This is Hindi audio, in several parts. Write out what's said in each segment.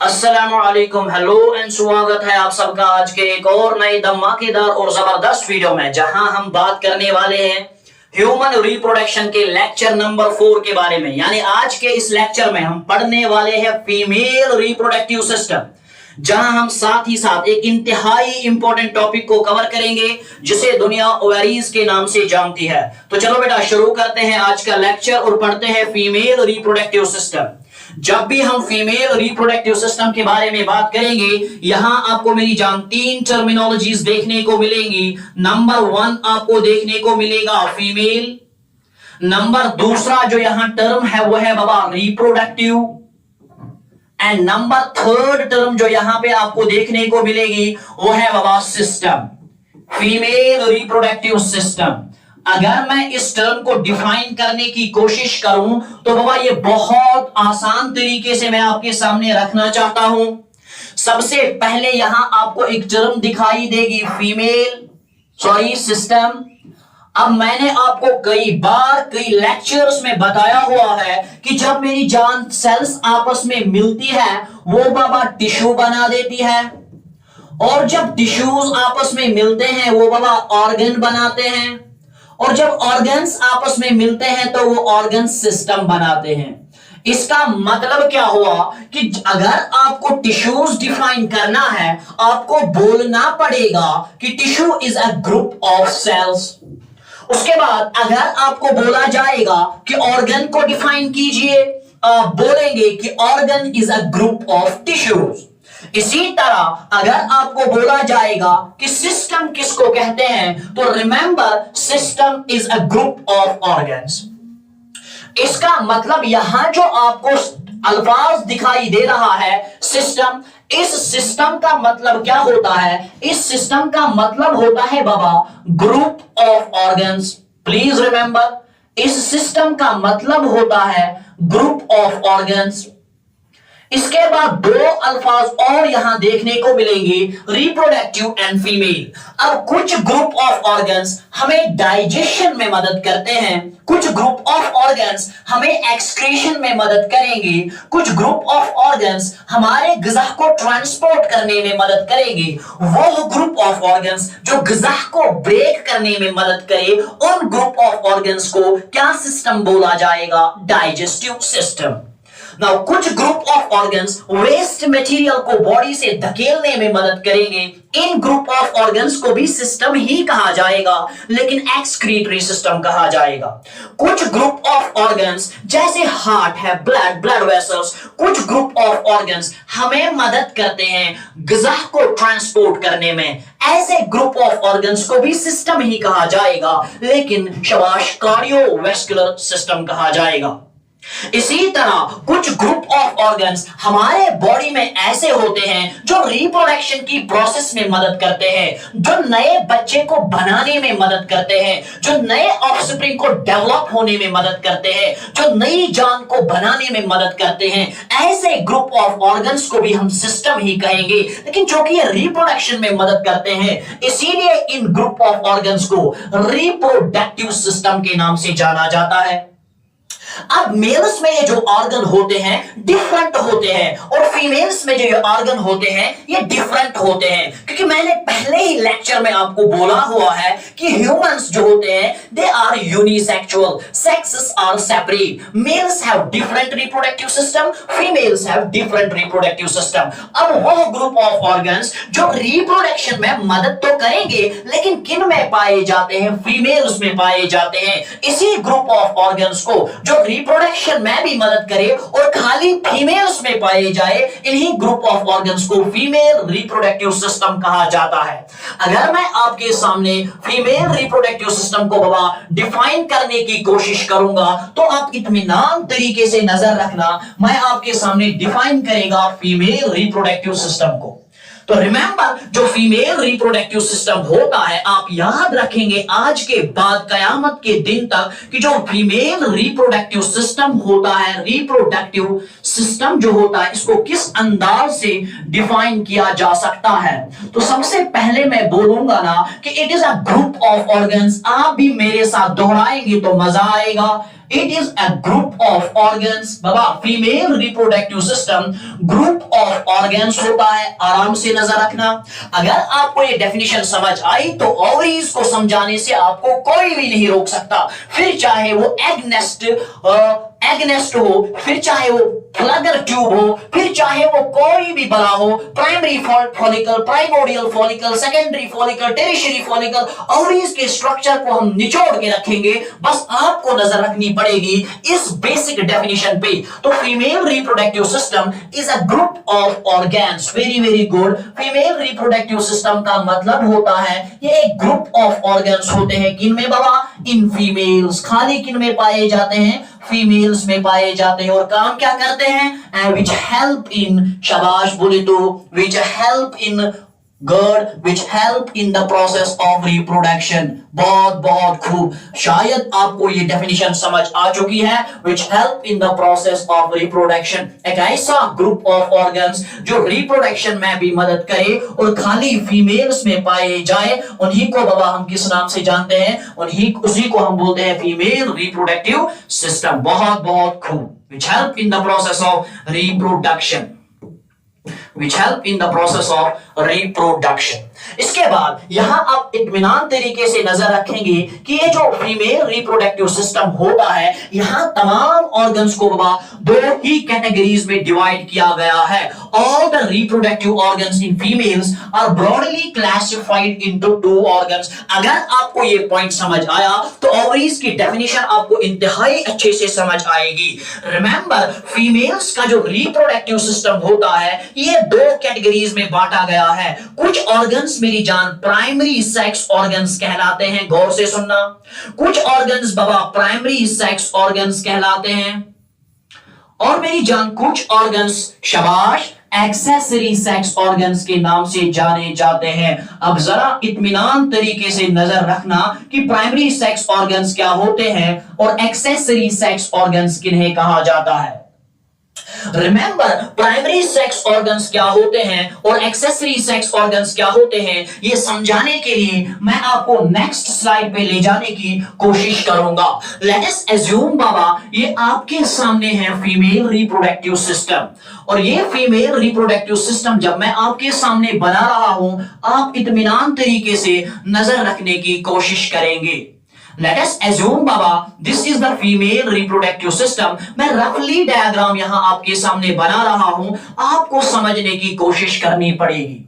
अस्सलामुअलैकुम, हेलो एंड स्वागत है आप सबका आज के एक और नए धमाकेदार और जबरदस्त वीडियो में, जहां हम बात करने वाले हैं ह्यूमन रिप्रोडक्शन के लेक्चर नंबर 4 के बारे में। यानी आज के इस लेक्चर में हम पढ़ने वाले हैं फीमेल रिप्रोडक्टिव सिस्टम, जहां हम साथ ही साथ एक इंतहाई इंपॉर्टेंट टॉपिक को कवर करेंगे जिसे दुनिया ओवरीज के नाम से जानती है। तो चलो बेटा शुरू करते हैं आज का लेक्चर और पढ़ते हैं फीमेल रिप्रोडक्टिव सिस्टम। जब भी हम फीमेल रिप्रोडक्टिव सिस्टम के बारे में बात करेंगे, यहां आपको मेरी जान 3 टर्मिनोलॉजीज देखने को मिलेंगी। नंबर 1 आपको देखने को मिलेगा फीमेल, नंबर दूसरा जो यहां टर्म है वो है बाबा रिप्रोडक्टिव, एंड नंबर 3 टर्म जो यहां पे आपको देखने को मिलेगी वो है बाबा सिस्टम, फीमेल रिप्रोडक्टिव सिस्टम। अगर मैं इस टर्म को डिफाइन करने की कोशिश करूं तो बाबा ये बहुत आसान तरीके से मैं आपके सामने रखना चाहता हूं। सबसे पहले यहां आपको एक टर्म दिखाई देगी सिस्टम। अब मैंने आपको कई बार कई लेक्चर्स में बताया हुआ है कि जब मेरी जान सेल्स आपस में मिलती है वो बाबा टिश्यू बना देती है, और जब टिश्यूज आपस में मिलते हैं वो बाबा ऑर्गन बनाते हैं, और जब ऑर्गन्स आपस में मिलते हैं तो वो ऑर्गन सिस्टम बनाते हैं। इसका मतलब क्या हुआ कि अगर आपको टिश्यूज डिफाइन करना है, आपको बोलना पड़ेगा कि tissue is a group of cells. उसके बाद अगर आपको बोला जाएगा कि ऑर्गन को डिफाइन कीजिए, आप बोलेंगे कि organ is a group of tissues. इसी तरह अगर आपको बोला जाएगा कि सिस्टम किसको कहते हैं, तो remember system is a group of organs. इसका मतलब यहां जो आपको अल्फाज दिखाई दे रहा है सिस्टम, इस सिस्टम का मतलब क्या होता है? इस सिस्टम का मतलब होता है बाबा group of organs. Please remember, इस सिस्टम का मतलब होता है ग्रुप ऑफ ऑर्गन्स। इसके बाद 2 अल्फाज और यहां देखने को मिलेंगे, रिप्रोडक्टिव एंड फीमेल। अब कुछ ग्रुप ऑफ ऑर्गन्स हमें डाइजेशन में मदद करते हैं, कुछ ग्रुप ऑफ ऑर्गन्स हमें एक्सक्रीशन में मदद करेंगे, कुछ ग्रुप ऑफ ऑर्गन्स हमारे ग़िज़ा को ट्रांसपोर्ट करने में मदद करेंगे। वो ग्रुप ऑफ ऑर्गन्स जो ग़िज़ा को ब्रेक करने में मदद करे, उन ग्रुप ऑफ ऑर्गन्स को क्या सिस्टम बोला जाएगा? Digestive system. नाउ कुछ group of organs waste material को बॉडी से धकेलने में मदद करेंगे, इन ग्रुप ऑफ ऑर्गन्स को भी सिस्टम ही कहा जाएगा, लेकिन एक्सक्रीटरी सिस्टम कहा जाएगा। कुछ ग्रुप ऑफ ऑर्गन्स जैसे हार्ट है, ब्लड वेसल्स, कुछ ग्रुप ऑफ ऑर्गन्स हमें मदद करते हैं ग़िज़ा को ट्रांसपोर्ट करने में, ऐसे ग्रुप ऑफ ऑर्गन्स को भी सिस्टम ही कहा जाएगा, लेकिन शाबाश कार्डियोवैस्कुलर सिस्टम कहा जाएगा। इसी तरह कुछ ग्रुप ऑफ ऑर्गन्स हमारे बॉडी में ऐसे होते हैं जो रिप्रोडक्शन की प्रोसेस में मदद करते हैं, जो नए बच्चे को बनाने में मदद करते हैं, जो नए ऑफस्प्रिंग को डेवलप होने में मदद करते हैं, जो नई जान को बनाने में मदद करते हैं। ऐसे ग्रुप ऑफ ऑर्गन्स को भी हम सिस्टम ही कहेंगे, लेकिन चूंकि ये रिप्रोडक्शन में मदद करते हैं इसीलिए इन ग्रुप ऑफ ऑर्गन्स को रिप्रोडक्टिव सिस्टम के नाम से जाना जाता है। अब मेल्स में ये जो ऑर्गन होते हैं डिफरेंट होते हैं, और फीमेल्स में जो ये ऑर्गन होते हैं ये डिफरेंट होते हैं, क्योंकि मैंने पहले ही लेक्चर में आपको बोला हुआ है कि ह्यूमंस जो होते हैं they are unisexual, sexes are separate, males have different reproductive system, females have different reproductive system. अब वो ग्रुप ऑफ ऑर्गन्स जो रिप्रोडक्शन में मदद तो करेंगे, लेकिन किन में पाए जाते हैं? फीमेल्स में पाए जाते हैं। इसी ग्रुप ऑफ ऑर्गन्स को जो रिप्रोडक्शन में भी मदद करे और खाली फीमेल्स में पाए जाए, इन्हीं ग्रुप ऑफ ऑर्गन्स को फीमेल रिप्रोडक्टिव सिस्टम कहा जाता है। अगर मैं आपके सामने फीमेल रिप्रोडक्टिव सिस्टम को बाबा डिफाइन करने की कोशिश करूंगा तो आप इत्मीनान तरीके से नजर रखना, मैं आपके सामने डिफाइन करेगा फीमेल रिप्रोडक्टिव सिस्टम को। तो रिमेंबर, जो फीमेल रिप्रोडक्टिव सिस्टम होता है, आप याद रखेंगे आज के बाद कयामत के दिन तक कि जो फीमेल रिप्रोडक्टिव सिस्टम होता है, रिप्रोडक्टिव सिस्टम जो होता है, इसको किस अंदाज से डिफाइन किया जा सकता है। तो सबसे पहले मैं बोलूंगा ना कि it is a group of organs. आप भी मेरे साथ दोहराएंगे तो मजा आएगा। It is a group of organs, Baba female reproductive system, group of of organs होता है, आराम से नजर रखना। अगर आपको ये डेफिनेशन समझ आई तो ओवरीज को समझाने से आपको कोई भी नहीं रोक सकता, फिर चाहे वो एग नेस्ट हो, फिर चाहे वो फ्लैगर ट्यूब हो, फिर चाहे वो कोई भी बड़ा हो, primary follicle, primordial follicle, secondary follicle, tertiary follicle, ovaries के स्ट्रक्चर को हम निचोड़ के रखेंगे। बस आपको नजर रखनी पड़ेगी इस बेसिक डेफिनेशन पे। तो female reproductive system is a group of organs. Very very good. Female reproductive system का मतलब होता है ये एक ग्रुप ऑफ ऑर्गन्स होते हैं। किन में बाबा? In females. खाली किन में पाए जाते हैं? फीमेल्स में पाए जाते हैं। और काम क्या करते हैं? विच हेल्प इन, शाबाश बोले तो, which help in good, which help in the process of reproduction. बहुत बहुत खूब। शायद आपको ये डेफिनेशन समझ आ चुकी है। Which help in the process of reproduction, एक ऐसा ग्रुप ऑफ ऑर्गन्स जो रिप्रोडक्शन में भी मदद करे और खाली फीमेल्स में पाए जाए। उन्हीं को बाबा हम किस नाम से जानते हैं? उसी को हम बोलते हैं फीमेल रिप्रोडक्टिव सिस्टम। बहुत बहुत खूब। Which help in the process of reproduction, which help in the process of reproduction। इसके बाद यहां आप इत्मीनान तरीके से नजर रखेंगे कि ये जो फीमेल रिप्रोडक्टिव सिस्टम होता है, यहां तमाम ऑर्गन्स को बाबा दो ही कैटेगरीज में डिवाइड किया गया है। All the reproductive organs in females are broadly classified into two organs. अगर आपको ये पॉइंट समझ आया तो ओवरीज की डेफिनेशन आपको इंतहाई अच्छे से समझ आएगी। रिमेंबर, फीमेल्स का जो रिप्रोडक्टिव सिस्टम होता है ये दो कैटेगरीज में बांटा गया है। कुछ ऑर्गन्स मेरी जान प्राइमरी सेक्स ऑर्गन्स कहलाते हैं। गौर से सुनना, कुछ ऑर्गन्स बाबा प्राइमरी सेक्स ऑर्गन्स कहलाते हैं और मेरी जान कुछ ऑर्गन्स, शाबाश, एक्सेसरी सेक्स ऑर्गन्स के नाम से जाने जाते हैं। अब जरा इत्मीनान तरीके से नजर रखना कि प्राइमरी सेक्स ऑर्गन्स क्या होते हैं और एक्सेसरी सेक्स ऑर्गन्स किन्हें कहा जाता है। रिमेंबर, प्राइमरी सेक्स ऑर्गन्स क्या होते हैं और एक्सेसरी सेक्स ऑर्गन्स क्या होते हैं, ये समझाने के लिए मैं आपको नेक्स्ट स्लाइड पे ले जाने की कोशिश करूंगा। लेट अस अज्यूम बाबा ये आपके सामने है फीमेल रिप्रोडक्टिव सिस्टम, और ये फीमेल रिप्रोडक्टिव सिस्टम जब मैं आपके सामने बना रहा हूं, आप इत्मीनान तरीके से नजर रखने की कोशिश करेंगे। Let us assume Baba this is the female reproductive system। मैं रफली डायग्राम यहां आपके सामने बना रहा हूं, आपको समझने की कोशिश करनी पड़ेगी।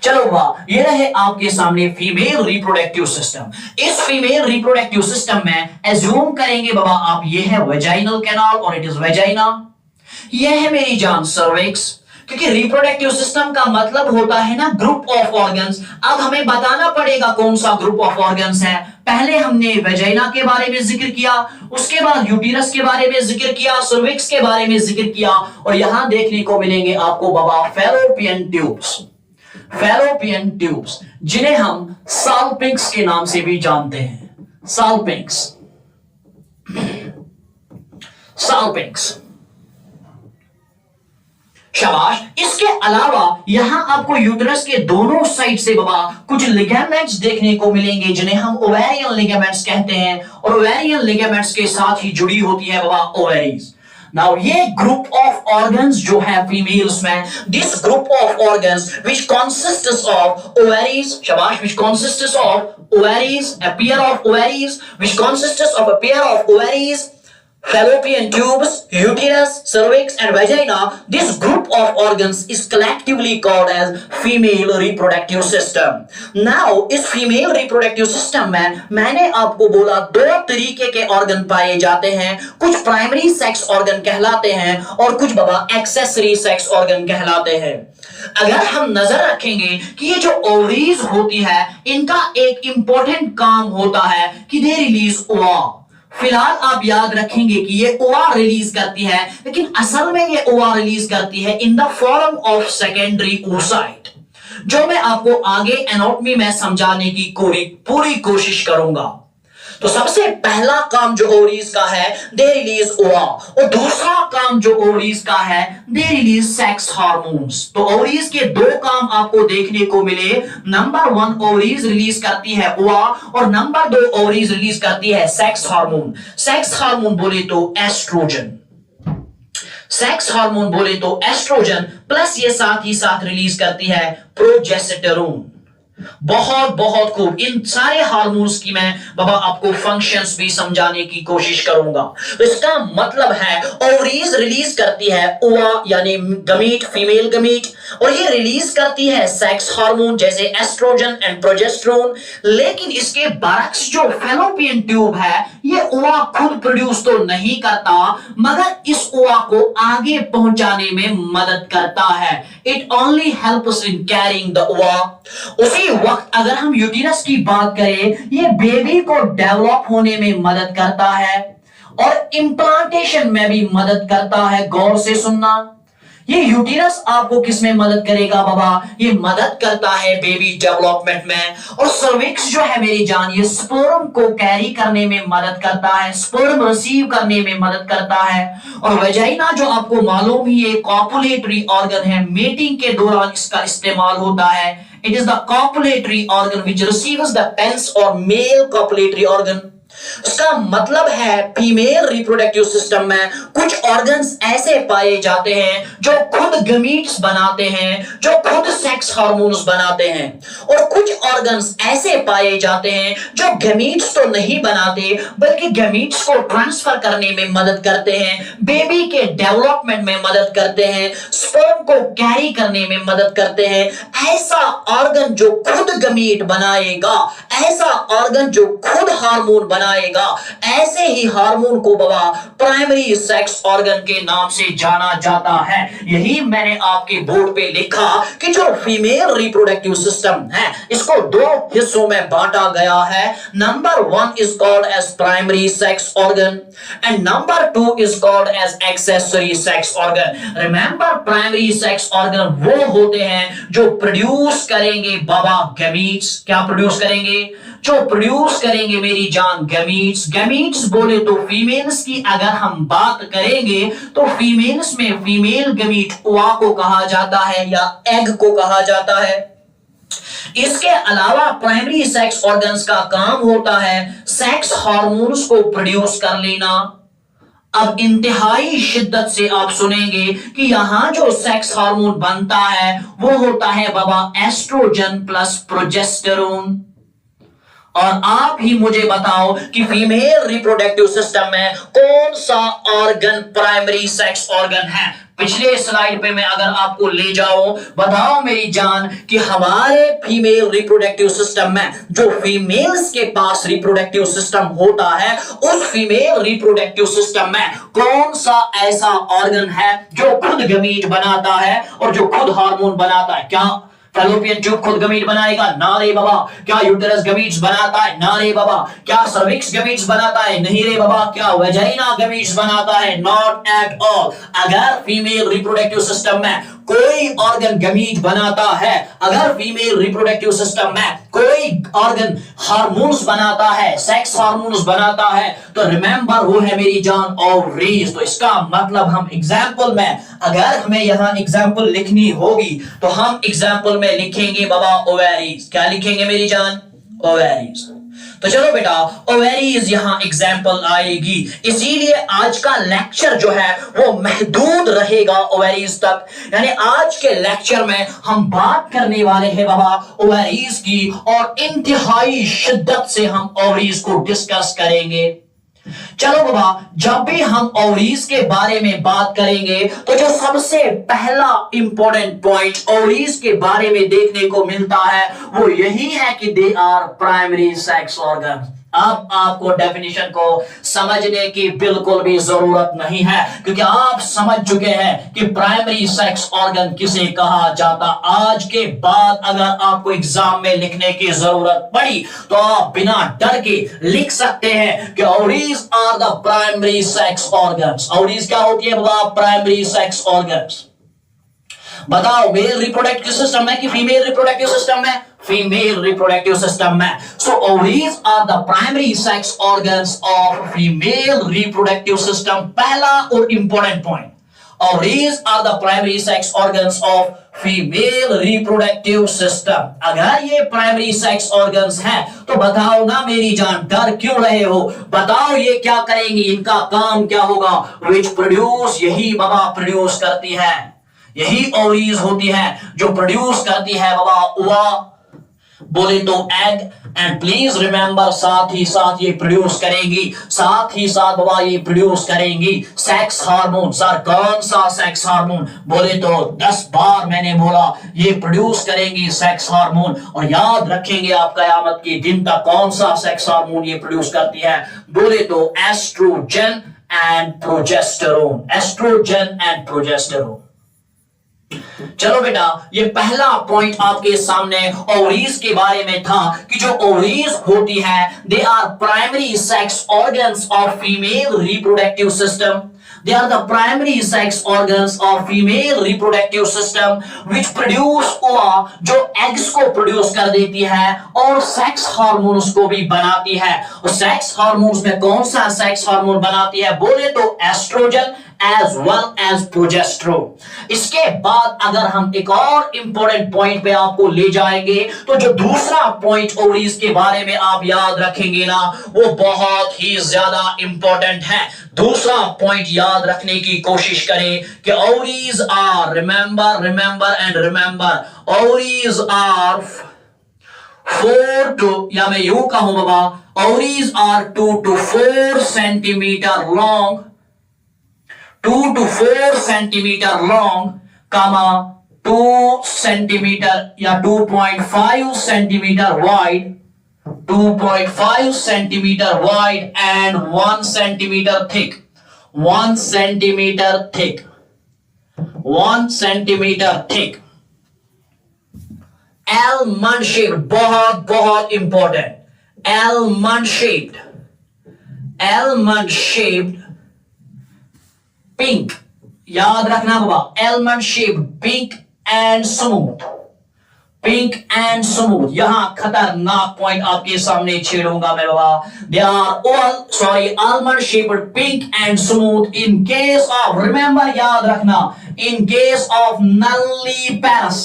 चलो वाह, ये रहे आपके सामने फीमेल रिप्रोडक्टिव सिस्टम। इस फीमेल रिप्रोडक्टिव सिस्टम में एज्यूम करेंगे बाबा आप, ये है वेजाइनल कैनाल और इट इज वेजाइना। ये है मेरी जान सर्विक्स, क्योंकि रिप्रोडक्टिव सिस्टम का मतलब होता है ना ग्रुप ऑफ ऑर्गन्स। अब हमें बताना पड़ेगा कौन सा ग्रुप ऑफ ऑर्गन्स है। पहले हमने वेजाइना के बारे में जिक्र किया, उसके बाद यूटिरस के बारे में जिक्र किया, सर्विक्स के बारे में जिक्र किया, और यहां देखने को मिलेंगे आपको बाबा फैलोपियन ट्यूब्स। फैलोपियन ट्यूब्स जिन्हें हम साल्पिंक्स के नाम से भी जानते हैं। साल्पिंक्स, साल्पिंक्स, शाबाश। इसके अलावा यहां आपको यूट्रस के दोनों साइड से बाबा कुछ लिगामेंट्स देखने को मिलेंगे जिन्हें हम ओवेरियन लिगामेंट्स कहते हैं, और ओवेरियन लिगामेंट्स के साथ ही जुड़ी होती है बाबा ओवेरीज। नाउ ये ग्रुप ऑफ ऑर्गन्स जो है फीमेल्स में, this group of organs which consists of ovaries, शाबाश, which consists of ovaries, a pair of ovaries, which consists of a pair of ovaries, fallopian tubes, uterus, cervix and vagina. This group of organs is collectively called as female reproductive system. Now इस female reproductive system में मैंने आपको बोला दो तरीके के ऑर्गन पाए जाते हैं। कुछ प्राइमरी सेक्स ऑर्गन कहलाते हैं और कुछ बाबा एक्सेसरी सेक्स ऑर्गन कहलाते हैं। अगर हम नजर रखेंगे कि ये जो ओवरीज होती है, इनका एक इंपॉर्टेंट काम होता है कि दे रिलीज ओवा। फिलहाल आप याद रखेंगे कि ये ओवा रिलीज करती है, लेकिन असल में ये ओवा रिलीज करती है इन the form of secondary oocyte, जो मैं आपको आगे एनाटॉमी में समझाने की पूरी कोशिश करूंगा। तो सबसे पहला काम जो ओवरीज का है, दे रिलीज ओवा, और दूसरा काम जो ओवरीज का है, दे रिलीज सेक्स हार्मोन्स। तो ओवरीज के दो काम आपको देखने को मिले। नंबर 1 ओवरीज रिलीज करती है ओवा, और नंबर 2 ओवरीज रिलीज करती है सेक्स हार्मोन। सेक्स हार्मोन बोले तो एस्ट्रोजन। सेक्स हार्मोन बोले तो एस्ट्रोजन, प्लस ये साथ ही साथ रिलीज करती है प्रोजेस्टेरोन। बहुत बहुत खूब। इन सारे हार्मोन्स की मैं बाबा आपको फंक्शंस भी समझाने की कोशिश करूंगा। तो इसका मतलब है ओवरीज रिलीज करती है ओवा यानी गमीट, फीमेल गमीट, और ये रिलीज करती है सेक्स हार्मोन जैसे एस्ट्रोजन एंड प्रोजेस्टेरोन। लेकिन इसके बरक्स जो फैलोपियन ट्यूब है ये ओवा खुद प्रोड्यूस तो नहीं करता, मगर इस ओवा को आगे पहुंचाने में मदद करता है। It only helps in carrying the ओवा। उसी वक्त अगर हम यूटिरस की बात करें, ये बेबी को डेवलप होने में मदद करता है और इम्प्लांटेशन में भी मदद करता है। गौर से सुनना, ये यूटिरस आपको किस में मदद करेगा बाबा? ये मदद करता है बेबी डेवलपमेंट में। और सर्विक्स जो है मेरी जान, ये स्पर्म को कैरी करने में मदद करता है, स्पर्म रिसीव करने में मदद करता है। और वेजाइना जो आपको मालूम ही है कॉपुलेटरी ऑर्गन है, मेटिंग के दौरान इसका इस्तेमाल होता है। It is the copulatory organ which receives the penis और मेल कॉपुलेटरी ऑर्गन। उसका मतलब है फीमेल रिप्रोडक्टिव सिस्टम में कुछ ऑर्गन्स ऐसे पाए जाते हैं जो खुद गमीट्स बनाते हैं, जो खुद सेक्स हार्मोन्स बनाते हैं, और कुछ ऑर्गन्स ऐसे पाए जाते हैं जो गमीट्स तो नहीं बनाते बल्कि गमीट्स को ट्रांसफर करने में मदद करते हैं, बेबी के डेवलपमेंट में मदद करते हैं, स्पर्म को कैरी करने में मदद करते हैं। ऐसा ऑर्गन जो खुद गमीट बनाएगा, ऐसा ऑर्गन जो खुद हार्मोन बनाएगा, ऐसे ही हार्मोन को बाबा प्राइमरी सेक्स ऑर्गन के नाम से जाना जाता है। यही मैंने आपके बोर्ड पे लिखा कि जो फीमेल रिप्रोडक्टिव सिस्टम है इसको दो हिस्सों में बांटा गया है। Number 1 is called as primary sex organ and number 2 is called as accessory sex organ. Remember, primary sex organ वो होते हैं जो प्रोड्यूस करेंगे बाबा गमीट्स। क्या प्रोड्यूस करेंगे? जो प्रोड्यूस करेंगे मेरी जान गमीट्स। गमीट्स बोले तो फीमेल्स की अगर हम बात करेंगे तो फीमेल्स में फीमेल गमीट ओवा को कहा जाता है या एग को कहा जाता है। इसके अलावा प्राइमरी सेक्स ऑर्गन्स का काम होता है सेक्स हार्मोन्स को प्रोड्यूस कर लेना। अब इंतहाई शिद्दत से आप सुनेंगे कि यहां जो सेक्स हार्मोन बनता है वो होता है बाबा एस्ट्रोजन प्लस प्रोजेस्टेरोन। और आप ही मुझे बताओ कि फीमेल रिप्रोडक्टिव सिस्टम में कौन सा ऑर्गन प्राइमरी सेक्स ऑर्गन है? पिछले स्लाइड पे मैं अगर आपको ले जाऊं, बताओ मेरी जान कि हमारे फीमेल रिप्रोडक्टिव सिस्टम में जो फीमेल्स के पास रिप्रोडक्टिव सिस्टम होता है, उस फीमेल रिप्रोडक्टिव सिस्टम में कौन सा ऐसा ऑर्गन है जो खुद गमीट बनाता है और जो खुद हार्मोन बनाता है? क्या फैलोपियन ट्यूब खुद गमीट बनाएगा? ना रे बाबा। क्या यूटेरस गमीट्स बनाता है? ना रे बाबा। क्या सर्विक्स गमीट्स बनाता है? नहीं रे बाबा। क्या वेजाइना गमीट्स बनाता है? Not at all. अगर फीमेल रिप्रोडक्टिव सिस्टम में कोई ऑर्गन गमीट बनाता है, अगर फीमेल रिप्रोडक्टिव सिस्टम में कोई ऑर्गन हार्मोन्स बनाता है, सेक्स हार्मोन्स बनाता है, तो रिमेंबर वो है मेरी जान ओवरीज। तो इसका मतलब हम एग्जाम्पल में, अगर हमें यहां एग्जाम्पल लिखनी होगी तो हम एग्जाम्पल में लिखेंगे बाबा ओवेरीज। क्या लिखेंगे मेरी जान? ओवेरीज। तो चलो बेटा, ओवेरीज यहां एग्जाम्पल आएगी, इसीलिए आज का लेक्चर जो है वो महदूद रहेगा ओवेरीज तक। यानी आज के लेक्चर में हम बात करने वाले हैं बाबा ओवेरीज की, और इंतहाई शिद्दत से हम ओवेरीज को डिस्कस करेंगे। चलो बाबा, जब भी हम ओवरीज के बारे में बात करेंगे तो जो सबसे पहला इंपॉर्टेंट पॉइंट ओवरीज के बारे में देखने को मिलता है वो यही है कि they are primary sex organ. अब आपको डेफिनेशन को समझने की बिल्कुल भी जरूरत नहीं है, क्योंकि आप समझ चुके हैं कि प्राइमरी सेक्स ऑर्गन किसे कहा जाता। आज के बाद अगर आपको एग्जाम में लिखने की जरूरत पड़ी तो आप बिना डर के लिख सकते हैं कि ovaries are the primary sex organs. Ovaries क्या होती है बाबा? Primary sex organs. बताओ, मेल रिप्रोडक्टिव सिस्टम में कि फीमेल रिप्रोडक्टिव सिस्टम में? फीमेल रिप्रोडक्टिव सिस्टम में। So ovaries are the primary sex organs of female reproductive system. पहला और important point, Ovaries are the primary sex organs of female reproductive system. अगर ये प्राइमरी सेक्स ऑर्गन्स हैं तो बताओ ना मेरी जान, डर क्यों रहे हो? बताओ ये क्या करेंगी, इनका काम क्या होगा? विच प्रोड्यूस, यही बाबा प्रोड्यूस करती है, यही ओवरीज होती है जो प्रोड्यूस करती है बाबा ओवा बोले तो एग। एंड प्लीज रिमेंबर, साथ ही साथ ये प्रोड्यूस करेंगी, साथ ही साथ बाबा ये प्रोड्यूस करेंगी सेक्स हार्मोन। सर कौन सा सेक्स हार्मोन? बोले तो 10 बार मैंने बोला, ये प्रोड्यूस करेंगी सेक्स हार्मोन। और याद रखेंगे आप कयामत के दिन तक कौन सा सेक्स हार्मोन ये प्रोड्यूस करती है? बोले तो oestrogen and progesterone, oestrogen and progesterone. चलो बेटा, ये पहला पॉइंट आपके सामने ओवरीज के बारे में था कि जो ओवरीज होती है they are primary sex organs of female reproductive system. They are the primary sex organs of female reproductive system which produce ova, जो एग्स को प्रोड्यूस कर देती है और सेक्स हार्मोन्स को भी बनाती है। और सेक्स हार्मोन्स में कौन सा सेक्स हार्मोन बनाती है? बोले तो oestrogen as well as progesterone. इसके बाद अगर हम एक और इंपॉर्टेंट पॉइंट पे आपको ले जाएंगे तो जो दूसरा पॉइंट ओवरीज के बारे में आप याद रखेंगे ना, वो बहुत ही ज्यादा इंपॉर्टेंट है। दूसरा पॉइंट याद रखने की कोशिश करें कि ovaries are, remember remember and remember, ovaries are 4 to, या मैं यूं कहूं बाबा, ovaries are 2 to 4 centimetre long, 2 to 4 centimetre long, comma 2 centimetre या 2.5 centimetre wide, 2.5 centimetre wide and 1 centimetre thick, 1 centimetre thick, 1 centimetre thick. almond shaped, बहुत बहुत important, almond shaped, almond shaped pink, याद रखना बाबा, almond shaped pink and smooth, pink and smooth. यहां खतरनाक पॉइंट आपके सामने छेड़ूंगा मैं बाबा। They are all almond shaped pink and smooth in case of, remember याद रखना, in case of nulliparous,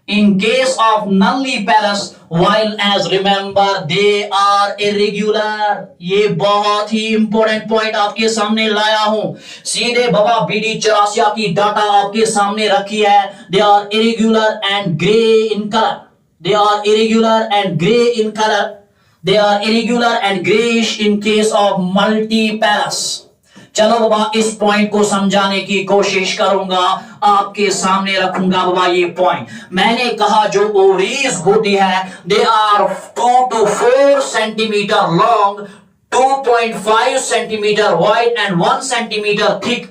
in case of nulliparous, while as remember they are irregular। ये बहुत ही इंपॉर्टेंट पॉइंट आपके सामने लाया हूं, सीधे बाबा BD 84 की डाटा आपके सामने रखी है। they are irregular and gray in color, they are irregular and gray in color, they are irregular and grayish in case of multiparous। चलो बाबा, इस पॉइंट को समझाने की कोशिश करूंगा, आपके सामने रखूंगा बाबा ये पॉइंट। मैंने कहा जो ओवरीज होती है they are 2 to 4 centimetre long, 2.5 centimetre wide and 1 centimetre thick,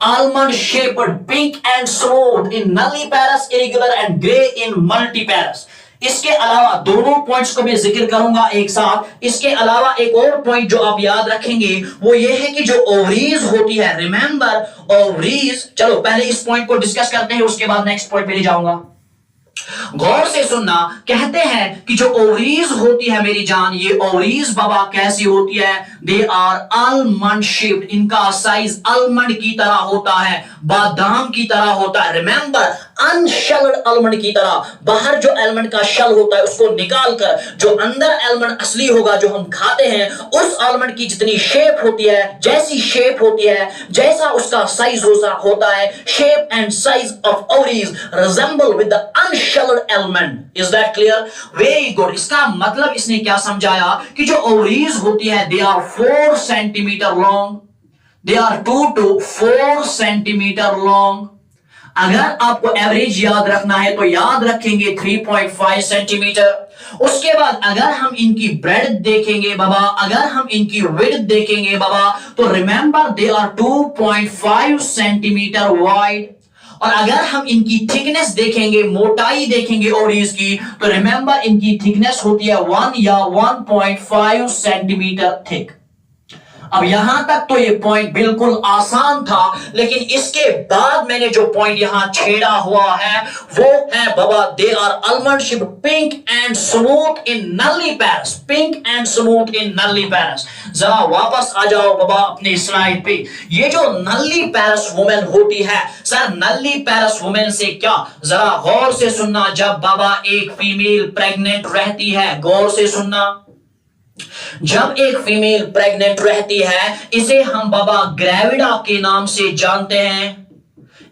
almond shaped, pink and smooth in nulliparous, irregular and gray in multiparous। इसके अलावा दोनों पॉइंट्स को मैं जिक्र करूंगा एक साथ। इसके अलावा एक और पॉइंट जो आप याद रखेंगे वो ये है कि जो ओवरीज होती है, रिमेंबर ओवरीज, चलो पहले इस पॉइंट को डिस्कस करते हैं, उसके बाद नेक्स्ट पॉइंट पे ले जाऊंगा। गौर से सुनना, कहते हैं कि जो ओवरीज होती है मेरी जान, ये ओवरीज बाबा कैसी होती है? दे आर आलमंड शेप्ड, इनका साइज आलमंड की तरह होता है, बादाम की तरह होता है। रिमेंबर, अनशेल्ड आलमंड की तरह। बाहर जो आलमंड का शेल होता है उसको निकालकर जो अंदर आलमंड असली होगा जो हम खाते हैं, उस आलमंड की जितनी शेप होती है, जैसी शेप होती है, जैसा उसका साइज होता है, shape and size of ovaries resemble with the unshelled almond. Is that clear? Very good. इसका मतलब इसने क्या समझाया कि जो ओवरीज होती है they are 4 centimetre long, they are 2 to 4 centimetre long. अगर आपको एवरेज याद रखना है तो याद रखेंगे 3.5 सेंटीमीटर। उसके बाद अगर हम इनकी ब्रेड्थ देखेंगे बाबा, अगर हम इनकी विड्थ देखेंगे बाबा, तो remember they are 2.5 centimetre wide. और अगर हम इनकी थिकनेस देखेंगे, मोटाई देखेंगे ओवरीज की, तो रिमेंबर इनकी थिकनेस होती है 1 या 1.5 सेंटीमीटर थिक। अब यहां तक तो ये पॉइंट बिल्कुल आसान था, लेकिन इसके बाद मैंने जो पॉइंट यहां छेड़ा हुआ है वो है बाबा they are almond shape pink and smooth in nulliparous, pink and smooth in nulliparous. जरा वापस आ जाओ बाबा अपनी स्लाइड पे। ये जो नली पैरस वुमेन होती है, सर नली पैरस वुमेन से क्या, जरा गौर से सुनना, जब बाबा एक फीमेल प्रेग्नेंट रहती है, गौर से सुनना, जब एक फीमेल प्रेग्नेंट रहती है, इसे हम बाबा ग्रेविडा के नाम से जानते हैं,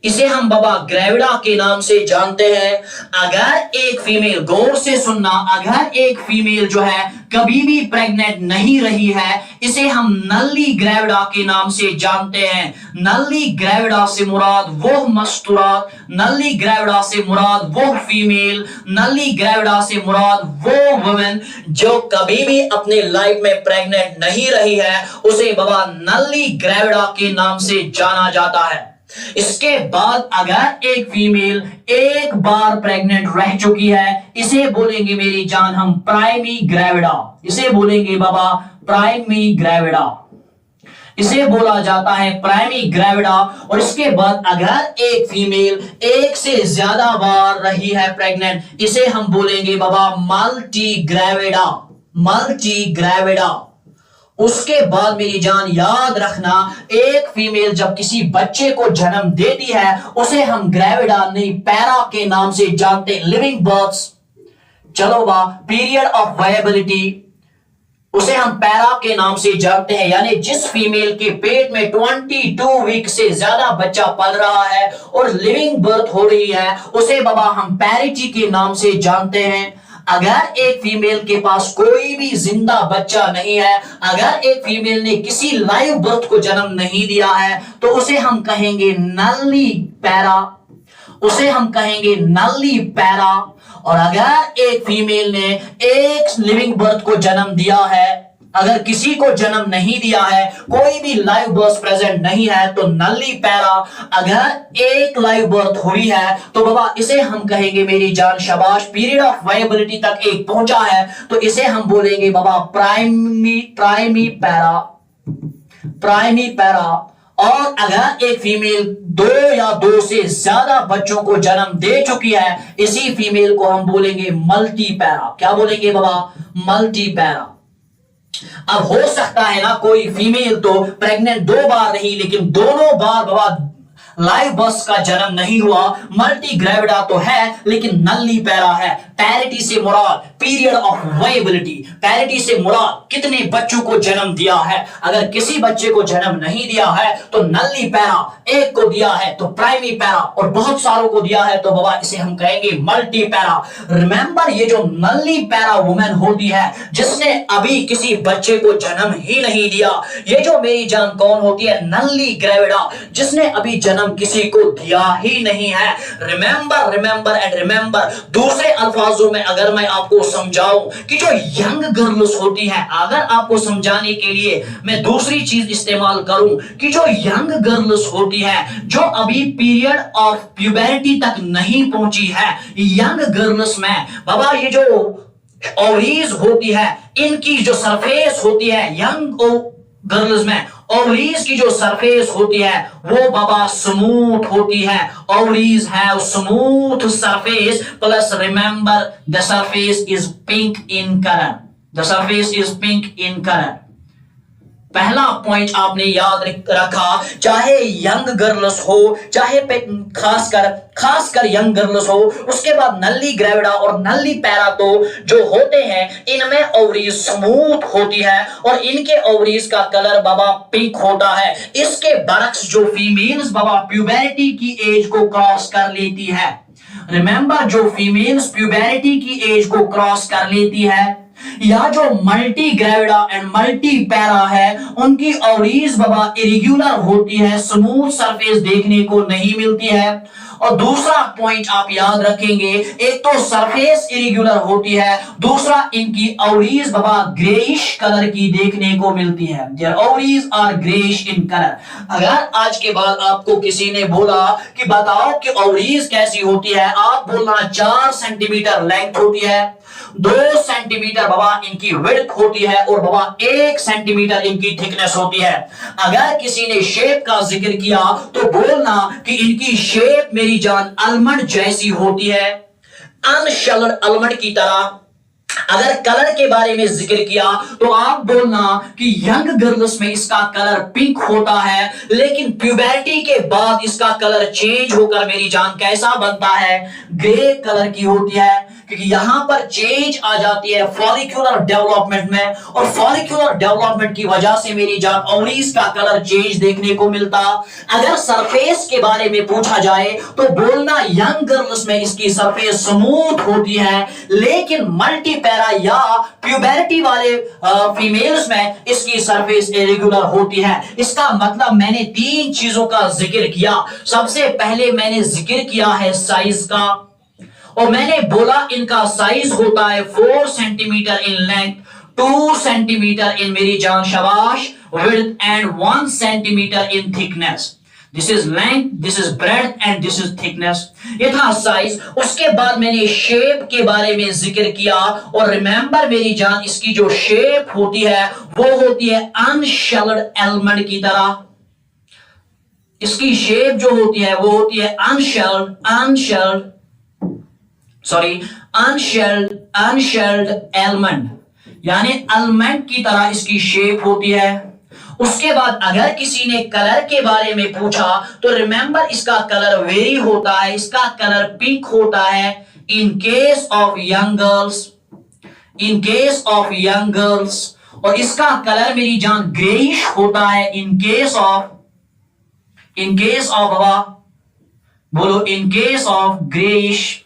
इसे हम बाबा ग्रेविडा के नाम से जानते हैं। अगर एक फीमेल, गौर से सुनना, अगर एक फीमेल जो है कभी भी प्रेग्नेंट नहीं रही है, इसे हम नल्ली ग्रेविडा के नाम से जानते हैं। नल्ली ग्रेविडा से मुराद वो मस्तूरात, नल्ली ग्रेविडा से मुराद वो फीमेल, नल्ली ग्रेविडा से मुराद वो वुमेन जो कभी भी अपने लाइफ में प्रेग्नेंट नहीं रही है, उसे बाबा नल्ली ग्रेविडा के नाम से जाना जाता है। इसके बाद अगर एक फीमेल एक बार प्रेग्नेंट रह चुकी है, इसे बोलेंगे मेरी जान हम प्राइमी ग्रेविडा, इसे बोलेंगे बाबा प्राइमी ग्रेविडा, इसे बोला जाता है प्राइमी ग्रेविडा। और इसके बाद अगर एक फीमेल एक से ज्यादा बार रही है प्रेग्नेंट, इसे हम बोलेंगे बाबा मल्टी ग्रेविडा, मल्टी ग्रेविडा। उसके बाद मेरी जान याद रखना, एक फीमेल जब किसी बच्चे को जन्म देती है, उसे हम ग्रेविडा नहीं पैरा के नाम से जानते, लिविंग बर्थ्स। चलो बा पीरियड ऑफ वायबिलिटी, उसे हम पैरा के नाम से जानते हैं, यानी जिस फीमेल के पेट में 22 वीक से ज्यादा बच्चा पल रहा है और लिविंग बर्थ हो रही है, उसे बाबा हम पैरिटी के नाम से जानते हैं। अगर एक फीमेल के पास कोई भी जिंदा बच्चा नहीं है, अगर एक फीमेल ने किसी लाइव बर्थ को जन्म नहीं दिया है, तो उसे हम कहेंगे नल्ली पैरा, उसे हम कहेंगे नल्ली पैरा। और अगर एक फीमेल ने एक लिविंग बर्थ को जन्म दिया है, अगर किसी को जन्म नहीं दिया है, कोई भी लाइव बर्थ प्रेजेंट नहीं है, तो नल्ली पैरा। अगर एक लाइव बर्थ हुई है तो बाबा इसे हम कहेंगे मेरी जान शाबाश, पीरियड ऑफ वायबिलिटी तक एक पहुंचा है, तो इसे हम बोलेंगे बाबा प्राइमी पैरा, प्राइमी पैरा। और अगर एक फीमेल 2 या 2 से ज्यादा बच्चों को जन्म दे चुकी है, इसी फीमेल को हम बोलेंगे मल्टी पैरा। क्या बोलेंगे बाबा? Multi para. अब हो सकता है ना कोई फीमेल तो प्रेग्नेंट 2 बार रही, लेकिन दोनों बार बाबा लाइव बर्थ का जन्म नहीं हुआ, मल्टी ग्रेविडा तो है लेकिन नल्ली पैरा है। पैरिटी से मुराद पीरियड ऑफ वायबिलिटी, पैरिटी से मुराद कितने बच्चों को जन्म दिया है। अगर किसी बच्चे को जन्म नहीं दिया है तो नल्ली पैरा, एक को दिया है तो प्राइमी पैरा, और बहुत सारों को दिया है तो बाबा इसे हम कहेंगे मल्टी पैरा। रिमेंबर, ये जो नल्ली पैरा वुमेन होती है जिसने अभी किसी बच्चे को जन्म ही नहीं दिया, ये जो मेरी जान कौन होती है? नल्ली ग्रेविडा, जिसने अभी जन्म किसी को दिया ही नहीं है। Remember, remember and remember. दूसरे अल्फाजों में अगर मैं आपको समझाऊं कि जो यंग गर्ल्स होती है, अगर आपको समझाने के लिए मैं दूसरी चीज इस्तेमाल करूं कि जो यंग गर्ल्स होती है जो अभी पीरियड ऑफ प्यूबरिटी तक नहीं पहुंची है, यंग गर्ल्स में बाबा ये जो ओवरीज होती है, इनकी जो सरफेस होती है यंग गर्ल्स में, ओवरीज की जो सरफेस होती है वो बाबा स्मूथ होती है। Ovaries have smooth surface, plus remember the surface is pink in colour, the surface is pink in colour. पहला पॉइंट आपने याद रखा, चाहे यंग गर्ल्स हो, चाहे खासकर यंग गर्ल्स हो। उसके बाद नल्ली ग्रेविडा और नल्ली पैरा तो जो होते हैं, इनमें ओवरीज स्मूथ होती है और इनके ओवरीज का कलर बाबा पिंक होता है। इसके बरक्स जो फीमेल्स बाबा प्यूबरिटी की एज को क्रॉस कर लेती है, रिमेंबर जो फीमेल्स प्यूबरिटी की एज को क्रॉस कर लेती है, या जो multi gravida and multi para है, उनकी ओवरीज बाबा इरेगुलर होती है, स्मूथ सरफेस देखने को नहीं मिलती है। और दूसरा पॉइंट आप याद रखेंगे, एक तो सरफेस इरेगुलर होती है, दूसरा इनकी ओवरीज बाबा ग्रेइश कलर की देखने को मिलती है। Their ovaries are greyish in colour. अगर आज के बाद आपको किसी ने बोला कि बताओ कि ओवरीज कैसी होती है, आप बोलना 4 सेंटीमीटर लेंथ होती है, 2 सेंटीमीटर बाबा इनकी विड्थ होती है और बाबा 1 सेंटीमीटर इनकी थिकनेस होती है। अगर किसी ने शेप का जिक्र किया तो बोलना कि इनकी शेप मेरी जान आलमंड जैसी होती है, अनशेल्ड आलमंड की तरह। अगर कलर के बारे में जिक्र किया तो आप बोलना कि यंग गर्ल्स में इसका कलर पिंक होता है, लेकिन प्यूबर्टी के बाद इसका कलर चेंज होकर मेरी जान कैसा बनता है, ग्रे कलर की होती है, क्योंकि यहां पर चेंज आ जाती है फॉलिक्यूलर डेवलपमेंट में, और फॉलिक्यूलर डेवलपमेंट की वजह से मेरी जान ओवरीज का कलर चेंज देखने को मिलता। अगर सरफेस के बारे में पूछा जाए तो बोलना यंग गर्ल्स में इसकी सरफेस स्मूथ होती है, लेकिन मल्टीपैरा या प्यूबर्टी वाले फीमेल्स में इसकी सरफेस इरेगुलर होती है। इसका मतलब मैंने 3 चीजों का जिक्र किया। सबसे पहले मैंने जिक्र किया है साइज का, और मैंने बोला इनका साइज होता है 4 सेंटीमीटर इन लेंथ, 2 सेंटीमीटर इन मेरी जान शाबाश width and 1 centimetre in thickness. This is length, this is breadth and this is thickness. ये था साइज। उसके बाद मैंने शेप के बारे में जिक्र किया, और रिमेंबर मेरी जान इसकी जो शेप होती है वो होती है अनशेल्ड आलमंड की तरह। इसकी शेप जो होती है वो होती है अनशेल्ड आलमंड, यानी आलमंड की तरह इसकी शेप होती है। उसके बाद अगर किसी ने कलर के बारे में पूछा तो रिमेंबर इसका कलर वेरी होता है, इसका कलर पिंक होता है इन केस ऑफ यंग गर्ल्स, और इसका कलर मेरी जान ग्रेइश होता है इन केस ऑफ बाबा बोलो इन case of greyish,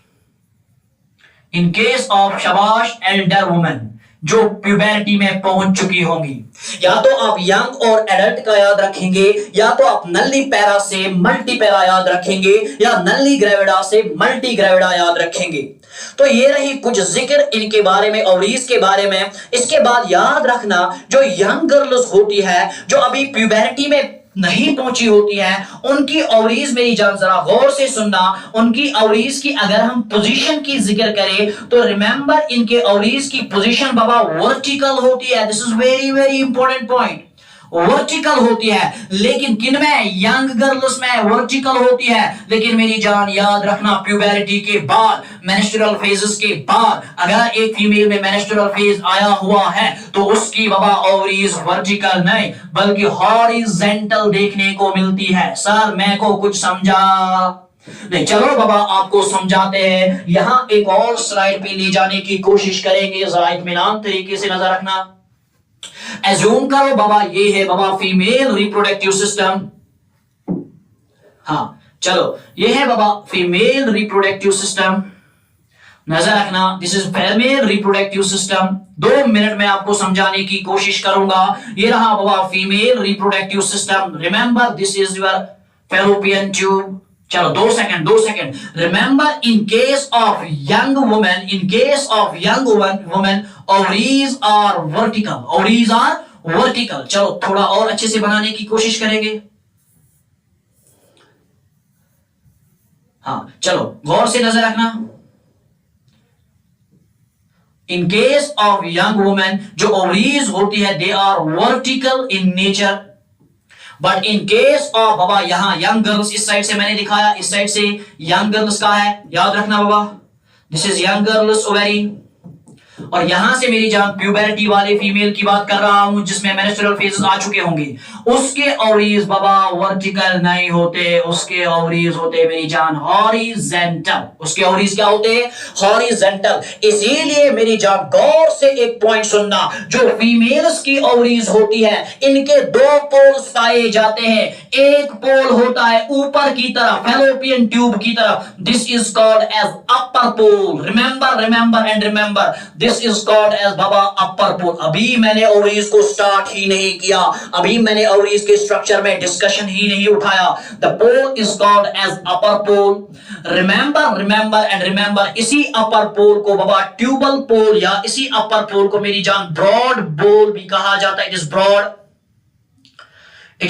in case of शाबाश एल्डर वुमेन जो प्यूबर्टी में पहुंच चुकी होंगी। या तो आप यंग और एडल्ट का याद रखेंगे, या तो आप नल्ली पैरा से मल्टी पैरा याद रखेंगे, या नल्ली ग्रेविडा से मल्टी ग्रेविडा याद रखेंगे। तो ये रही कुछ जिक्र इनके बारे में, ओवरीज के बारे में। इसके बाद याद रखना जो यंग गर्ल्स होती है, जो अभी प्यूबर्टी में नहीं पहुंची होती है, उनकी ओवरीज मेरी जान जरा गौर से सुनना। उनकी ओवरीज की अगर हम पोजीशन की जिक्र करें तो रिमेंबर इनके ओवरीज की पोजीशन बाबा वर्टिकल होती है। This is very very important point, vertical होती है। लेकिन किन में? यंग गर्ल्स में वर्टिकल होती है, लेकिन मेरी जान याद रखना प्यूबर्टी के बाद, मेंस्ट्रुअल फेजेस के बाद, अगर एक फीमेल में मेंस्ट्रुअल फेज आया हुआ है तो उसकी बाबा ओवरीज वर्टिकल नहीं बल्कि हॉरिजॉन्टल देखने को मिलती है। सर मैं को कुछ समझा नहीं? चलो बाबा आपको समझाते हैं। यहां एक और स्लाइड पे ले जाने की कोशिश करेंगे, जरा इत्मीनान तरीके से नजर रखना। एज्यूम करो बाबा ये है बाबा फीमेल रिप्रोडक्टिव सिस्टम। हाँ चलो ये है बाबा फीमेल रिप्रोडक्टिव सिस्टम, नजर रखना। This is female reproductive system. 2 minute में आपको समझाने की कोशिश करूंगा। ये रहा बाबा female reproductive system. Remember this is your fallopian tube. चलो 2 second. Remember in case of young women ovaries are vertical. चलो थोड़ा और अच्छे से बनाने की कोशिश करेंगे। हाँ चलो गौर से नजर रखना। In case of young women जो ओवरीज होती है they are vertical in nature, but in case of बाबा यहां यंग गर्ल्स, इस साइड से मैंने दिखाया, इस साइड से यंग गर्ल्स का है, याद रखना बाबा। This is young girls ovary, और यहां से मेरी जान प्यूबर्टी वाले फीमेल की बात कर रहा हूं जिसमें मेंस्ट्रुअल फेजेस आ चुके होंगे। उसके ओवरीज बाबा वर्टिकल नहीं होते, उसके ओवरीज होते मेरी जान हॉरिजॉन्टल। उसके ओवरीज क्या होते? हॉरिजॉन्टल। इसीलिए मेरी जान गौर से एक पॉइंट सुनना, जो फीमेल्स की ओवरीज होती है इनके 2 पोल्स पाए जाते हैं। एक पोल होता है ऊपर की तरफ फैलोपियन ट्यूब की तरफ, this is called as upper pole. Remember and remember this is called as बाबा अपर पोल। अभी मैंने ओवरीज को स्टार्ट ही नहीं किया, अभी मैंने ओवरीज के स्ट्रक्चर में डिस्कशन ही नहीं उठाया। The pole is called as upper pole. Remember and remember, इसी अपर पोल को बाबा ट्यूबल पोल या इसी अपर पोल को मेरी जान ब्रॉड पोल भी कहा जाता है। It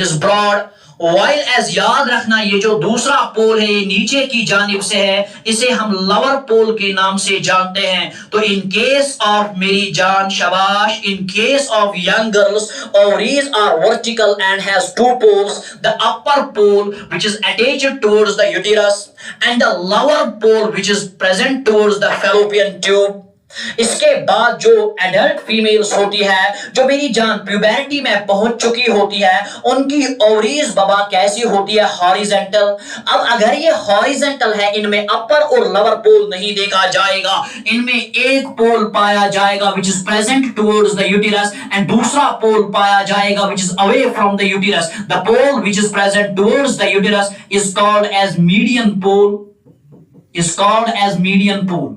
is broad. While as, याद रखना ये जो दूसरा पोल है ये नीचे की जानिब से है, इसे हम लवर पोल के नाम से जानते हैं। तो इन केस ऑफ मेरी जान शाबाश, इन case of young girls ovaries are vertical and has two poles, the upper pole which is attached towards the uterus and the lower pole which is present towards the fallopian tube। इसके बाद जो एडल्ट फीमेल्स होती है, जो मेरी जान प्यूबरिटी में पहुंच चुकी होती है, उनकी ओवरीज बाबा कैसी होती है? हॉरिजेंटल। अब अगर ये हॉरिजेंटल है, इनमें अपर और लोअर पोल नहीं देखा जाएगा, इनमें एक पोल पाया जाएगा which is present towards the uterus and दूसरा पोल पाया जाएगा which is away from the uterus. The pole which is present towards the uterus is called as median pole,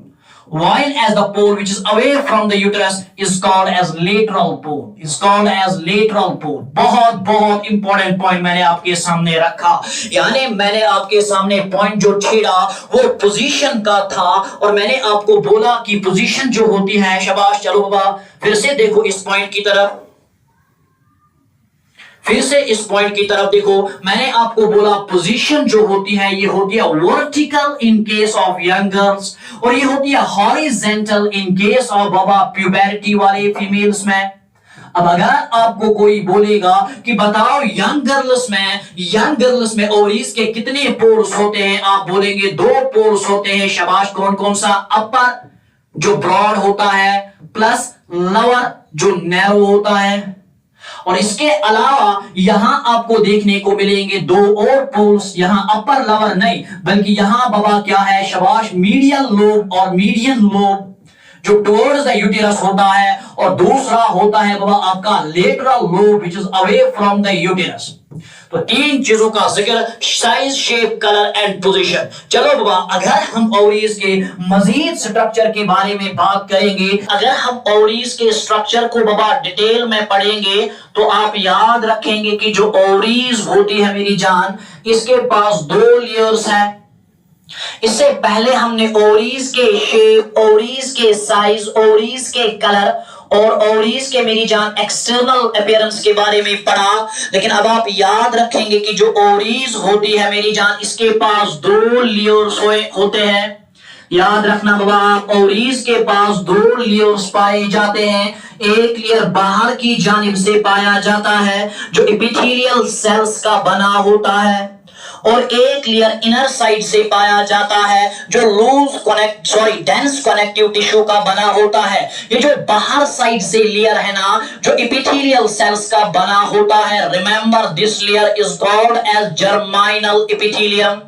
while as the pole which is away from the uterus is called as lateral pole। बहुत इंपॉर्टेंट पॉइंट मैंने आपके सामने रखा, यानी मैंने आपके सामने पॉइंट जो छेड़ा वो पोजीशन का था और मैंने आपको बोला कि पोजीशन जो होती है, शाबाश, चलो बाबा फिर से देखो इस पॉइंट की तरफ, फिर से इस पॉइंट की तरफ देखो। मैंने आपको बोला पोजीशन जो होती है ये होती है vertical in case of young girls और ये होती है हॉरिजेंटल इन केस ऑफ बाबा प्यूबरिटी वाले फीमेल्स में। अब अगर आपको कोई बोलेगा कि बताओ यंग गर्ल्स में ओवरीज के कितने पोल्स होते हैं, आप बोलेंगे 2 पोल्स होते हैं। शाबाश, कौन कौन सा? अपर जो ब्रॉड होता है प्लस लोअर जो नैरो होता है, और इसके अलावा यहां आपको देखने को मिलेंगे 2 और पोल्स, यहां अपर लोअर नहीं बल्कि यहां बाबा क्या है? शाबाश, मीडियल लोब और मीडियन लोब जो टुवर्ड्स द यूटेरस होता है और दूसरा होता है बाबा आपका lateral lobe which is away from the uterus. तो 3 चीजों का जिक्र, size, shape, colour and position. चलो बाबा, अगर हम ओवरीज के मजीद स्ट्रक्चर के बारे में बात करेंगे, अगर हम ओवरीज के स्ट्रक्चर को बाबा डिटेल में पढ़ेंगे तो आप याद रखेंगे कि जो ओवरीज होती है मेरी जान, इसके पास 2 लेयर्स हैं। इससे पहले हमने ओवरीज के शेप, ओवरीज के साइज, ओवरीज के कलर और ओवरीज के मेरी जान एक्सटर्नल अपीयरेंस के बारे में पढ़ा। लेकिन अब आप याद रखेंगे कि जो ओवरीज होती है मेरी जान, इसके पास 2 लेयर्स होते हैं। याद रखना बाबा, ओवरीज के पास 2 लेयर्स पाए जाते हैं। एक लेयर बाहर की जानिब से पाया जाता है जो एपिथेलियल सेल्स का बना होता है और एक लेयर इनर साइड से पाया जाता है जो डेंस कनेक्टिव टिश्यू का बना होता है। ये जो बाहर साइड से लेयर है ना, जो एपिथेलियल सेल्स का बना होता है, remember this layer is called as germinal epithelium.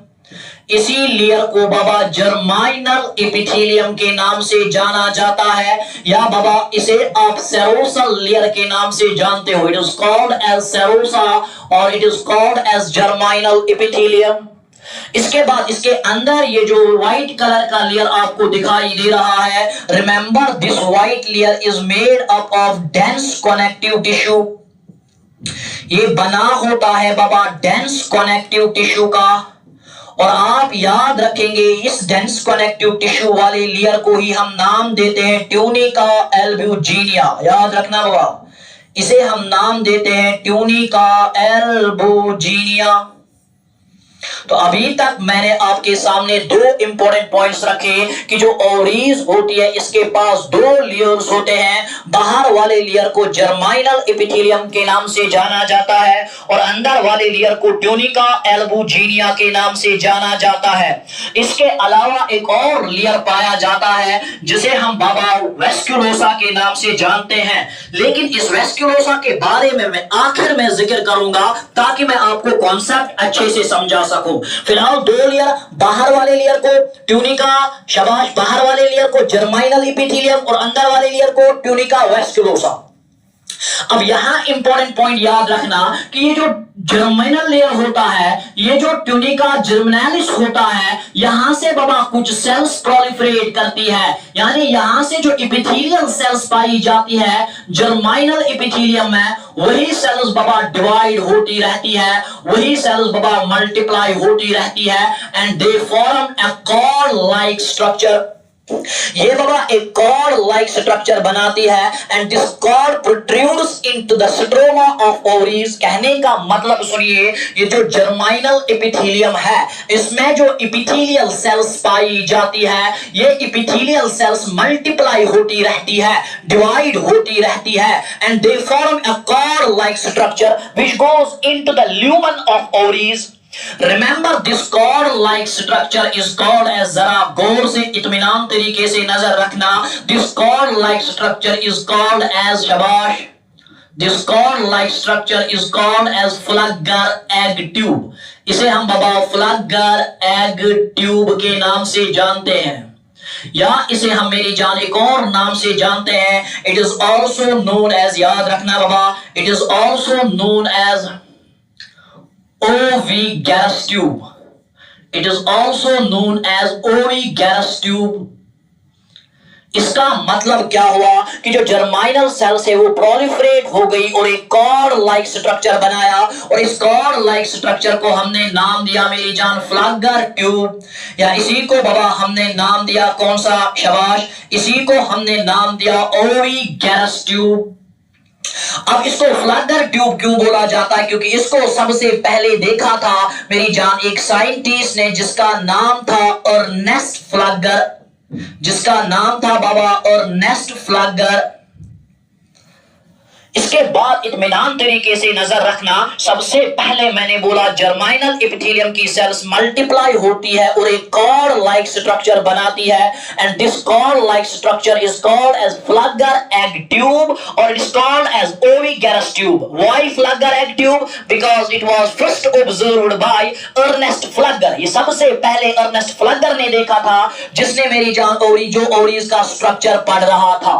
इसी लेयर को बाबा जर्माइनल एपिथेलियम के नाम से जाना जाता है, या बाबा इसे आप सेरोसल लेयर के नाम से जानते हो। It is called as serosa और it is called as germinal epithelium. इसके बाद इसके अंदर ये जो व्हाइट कलर का लेयर आपको दिखाई दे रहा है, remember this white layer is made up of dense connective tissue. ये बना होता है बाबा डेंस कनेक्टिव टिश्यू का, और आप याद रखेंगे इस डेंस कनेक्टिव टिश्यू वाले लेयर को ही हम नाम देते हैं ट्यूनिका एल्ब्यूजिनिया। याद रखना बाबा, इसे हम नाम देते हैं ट्यूनिका एल्ब्यूजिनिया। तो अभी तक मैंने आपके सामने 2 इंपॉर्टेंट पॉइंट्स रखे कि जो ओवरीज होती है इसके पास 2 लेयर्स होते हैं। बाहर वाले लेयर को जर्माइनल एपिथेलियम के नाम से जाना जाता है और अंदर वाले लेयर को ट्यूनिका एल्ब्यूजिनिया के नाम से जाना जाता है। इसके अलावा एक और लेयर पाया जाता है जिसे हम बाबा वेस्क्यूलोसा के नाम से जानते हैं, लेकिन इस वेस्क्यूलोसा के बारे में मैं आखिर में जिक्र करूंगा ताकि मैं आपको कॉन्सेप्ट अच्छे से समझा सकूं। फिलहाल 2 लेयर, बाहर वाले लेयर को ट्यूनिका, शाबाश, बाहर वाले लेयर को जर्माइनल एपिथेलियम और अंदर वाले लेयर को ट्यूनिका वेस्क्यूलोसा। अब यहां इंपॉर्टेंट पॉइंट याद रखना कि ये जो जर्मिनल लेयर होता है, ये जो ट्यूनिका जर्मिनालिस होता है, यहां से बाबा कुछ सेल्स प्रोलिफरेट करती है, यानी यहां से जो एपिथेलियल सेल्स पाई जाती है जर्मिनल एपिथेलियम में, वही सेल्स बाबा डिवाइड होती रहती है, वही सेल्स बाबा मल्टीप्लाई होती रहती है, and they form a cord like structure. ये बाबा एक कॉर्ड लाइक स्ट्रक्चर बनाती है, and this cord protrudes into the stroma of ovaries. कहने का मतलब सुनिए, ये जो जर्मिनल एपिथेलियम है, इसमें जो एपिथेलियल सेल्स पाई जाती है, ये एपिथेलियल सेल्स मल्टीप्लाई होती रहती है, डिवाइड होती रहती है, and they form a cord like structure which goes into the lumen of ovaries. Remember this cord like structure is called as, जरा गौर से इत्मीनान तरीके से नजर रखना, this cord like structure is called as, शाबाश, this cord like structure is called as Flugger egg tube। इसे हम बाबा Flugger egg tube के नाम से जानते हैं, या इसे हम मेरी जान एक और नाम से जानते हैं, it is also known as, याद रखना बाबा, it is also known as ovigerous tube। It is also known as ovigerous tube। इसका मतलब क्या हुआ कि जो जर्मिनल सेल्स है वो प्रोलिफरेट हो गई और एक कॉर्ड लाइक स्ट्रक्चर बनाया, और इस कॉर्ड लाइक स्ट्रक्चर को हमने नाम दिया मेरी जान फ्लैगर ट्यूब, या इसी को बाबा हमने नाम दिया कौन सा, शाबाश, इसी को हमने नाम दिया ओविगेरस ट्यूब। अब इसको फ्लैगर ट्यूब क्यों बोला जाता है, क्योंकि इसको सबसे पहले देखा था मेरी जान एक साइंटिस्ट ने जिसका नाम था अर्नेस्ट फ्लैगर, जिसका नाम था बाबा अर्नेस्ट फ्लैगर। इसके बाद इत्मीनान तरीके से नजर रखना, सबसे पहले मैंने बोला जर्मिनल एपिथेलियम की सेल्स मल्टीप्लाई होती है और एक कॉर्ड लाइक स्ट्रक्चर बनाती है, and this cord like structure is called as Pfluger egg tube, और it is called as ovigerous tube. Why Pfluger egg tube? Because it was first observed by Ernest Pfluger. ये सबसे पहले अर्नेस्ट फ्लैगर ने देखा था, जिसने मेरी जान ओवरीज का स्ट्रक्चर पढ़ रहा था।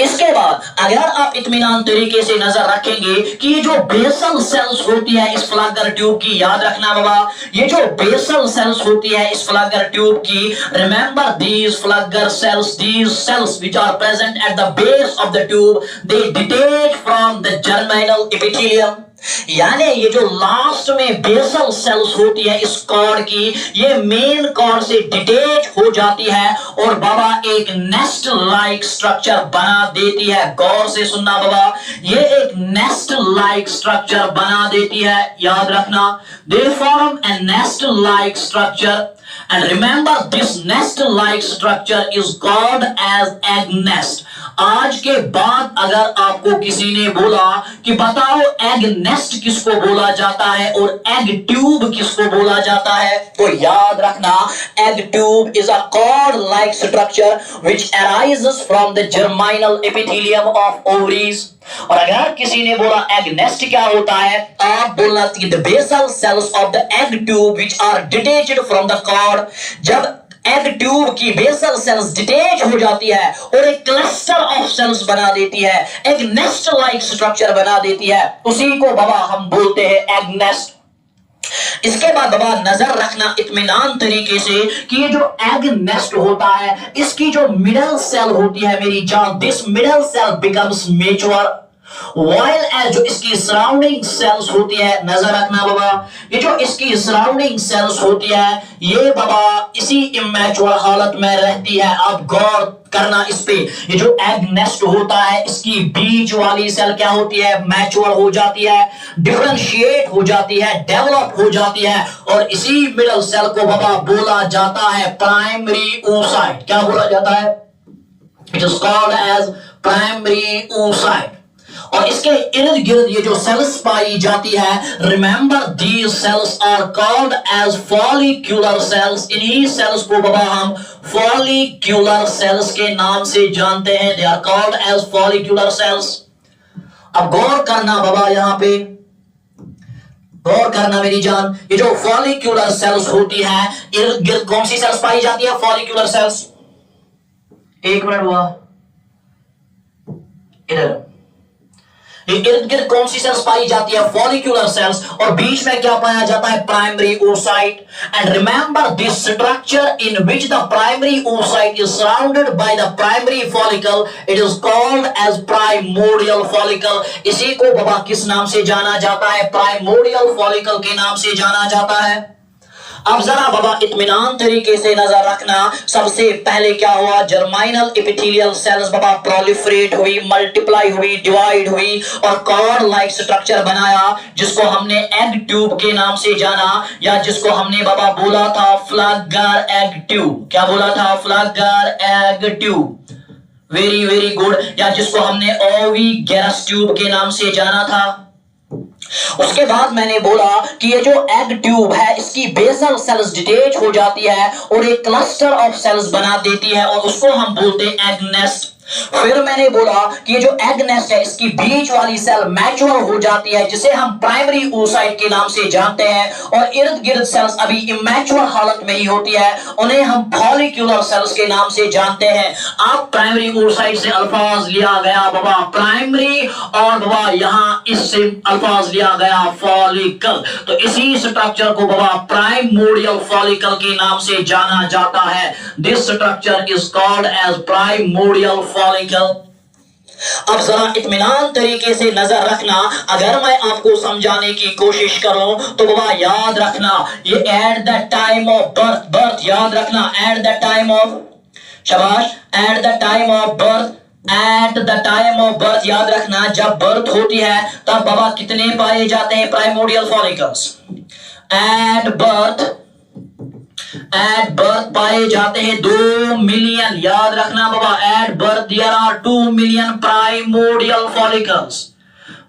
इसके बाद अगर आप इत्मीनान तरीके से नजर रखेंगे कि ये जो बेसल सेल्स होती है इस फ्लैगर ट्यूब की, याद रखना बाबा, ये जो बेसल सेल्स होती है इस फ्लैगर ट्यूब की, remember these Pfluger cells, these cells which are present at the base of the tube, they detach from the germinal epithelium. यानी ये जो लास्ट में बेसल सेल्स होती है इस कॉर्ड की, ये मेन कॉर्ड से डिटैच हो जाती है और बाबा एक नेस्ट लाइक स्ट्रक्चर बना देती है। गौर से सुनना बाबा, ये एक नेस्ट लाइक स्ट्रक्चर बना देती है, याद रखना, they form A nest like structure, and remember this nest like structure is called as egg nest। आज के बाद अगर आपको किसी ने बोला कि बताओ एग नेस्ट किसको बोला जाता है और एग ट्यूब किसको बोला जाता है, तो याद रखना egg tube is a cord like structure which arises from the germinal epithelium of ovaries. और अगर किसी ने बोला एग नेस्ट क्या होता है, आप बोलना कि the basal cells of the egg tube which are detached from the cord. जब एग ट्यूब की बेसल सेल्स डिटैच हो जाती है और एक क्लस्टर ऑफ सेल्स बना देती है, एक नेस्ट लाइक स्ट्रक्चर बना देती है, उसी को बाबा हम बोलते हैं एग नेस्ट। इसके बाद बाबा नजर रखना इत्मीनान तरीके से कि ये जो एग नेस्ट होता है इसकी जो मिडल सेल होती है मेरी जान, this middle cell becomes mature, while as जो इसकी सराउंडिंग सेल्स होती है, नजर रखना बाबा, ये जो इसकी सराउंडिंग सेल्स होती है ये बाबा इसी इमैच्योर हालत में रहती है। आप गौर करना इस पे, ये जो एग नेस्ट होता है इसकी बीच वाली सेल क्या होती है, मैच्योर हो जाती है, डिफरेंशिएट हो जाती है, डेवलप हो जाती है, और इसी मिडल सेल को बाबा बोला जाता है प्राइमरी oocyte। क्या बोला जाता है? It is called as primary oocyte। और इसके इर्द गिर्द ये जो सेल्स पाई जाती है, remember these cells are called as follicular cells. इन्हीं सेल्स को बाबा हम फॉलिक्यूलर सेल्स के नाम से जानते हैं, they are called as follicular cells. अब गौर करना बाबा, यहां पे गौर करना मेरी जान, ये जो फॉलिक्यूलर सेल्स होती है इर्द गिर्द कौन सी सेल्स पाई जाती है? Follicular sales. एक मिनट हुआ, इधर इर्द गिर्द कौन सी सेल्स पाई जाती है? Follicular cells. और बीच में क्या पाया जाता है? Primary oocyte। And remember this structure in which the primary oocyte is surrounded by the primary follicle, it is called as primordial follicle. इसी को बाबा किस नाम से जाना जाता है? प्राइमोडियल फॉलिकल के नाम से जाना जाता है। अब जरा बाबा इत्मीनान तरीके से नजर रखना। सबसे पहले क्या हुआ? जर्माइनल एपिथेलियल सेल्स बाबा प्रोलिफरेट हुई, मल्टीप्लाई हुई, डिवाइड हुई और कॉर्ड लाइक स्ट्रक्चर बनाया, जिसको हमने एग ट्यूब के नाम से जाना, या जिसको हमने बाबा बोला था फ्लैगर एग ट्यूब। क्या बोला था? Pfluger egg tube. Very very good. या जिसको हमने ओविगेरस ट्यूब के नाम से जाना था। उसके बाद मैंने बोला कि ये जो एग ट्यूब है इसकी बेसल सेल्स डिटेच हो जाती है और एक क्लस्टर ऑफ सेल्स बना देती है और उसको हम बोलते हैं एग नेस्ट। फिर मैंने बोला कि ये जो एग नेस्ट है इसकी बीच वाली सेल मैच्योर हो जाती है, जिसे हम प्राइमरी oocyte के नाम से जानते हैं, और इर्द गिर्द सेल्स अभी इमैच्योर हालत में ही होती है, उन्हें हम फॉलिक्यूलर सेल्स के नाम से जानते हैं। अब प्राइमरी oocyte से अल्फाज लिया गया बाबा प्राइमरी, और बाबा यहां इससे अल्फाज लिया गया फॉलिकल, तो इसी स्ट्रक्चर को बाबा प्राइमोडियल फॉलिकल के नाम से जाना जाता है। This structure is called as primordial follicle. अब जरा इत्मीनान तरीके से नजर रखना। अगर मैं आपको समझाने की कोशिश करूं तो बाबा याद रखना, ये at the time of birth, birth याद रखना, एट द टाइम ऑफ, शाबाश, at the time of birth, at the time of birth याद रखना, जब बर्थ होती है तब बाबा कितने पाए जाते हैं प्राइमोडियल फॉलिकल्स? एट बर्थ पाए जाते हैं 2 मिलियन। याद रखना बाबा, at birth there are 2 million primordial follicles.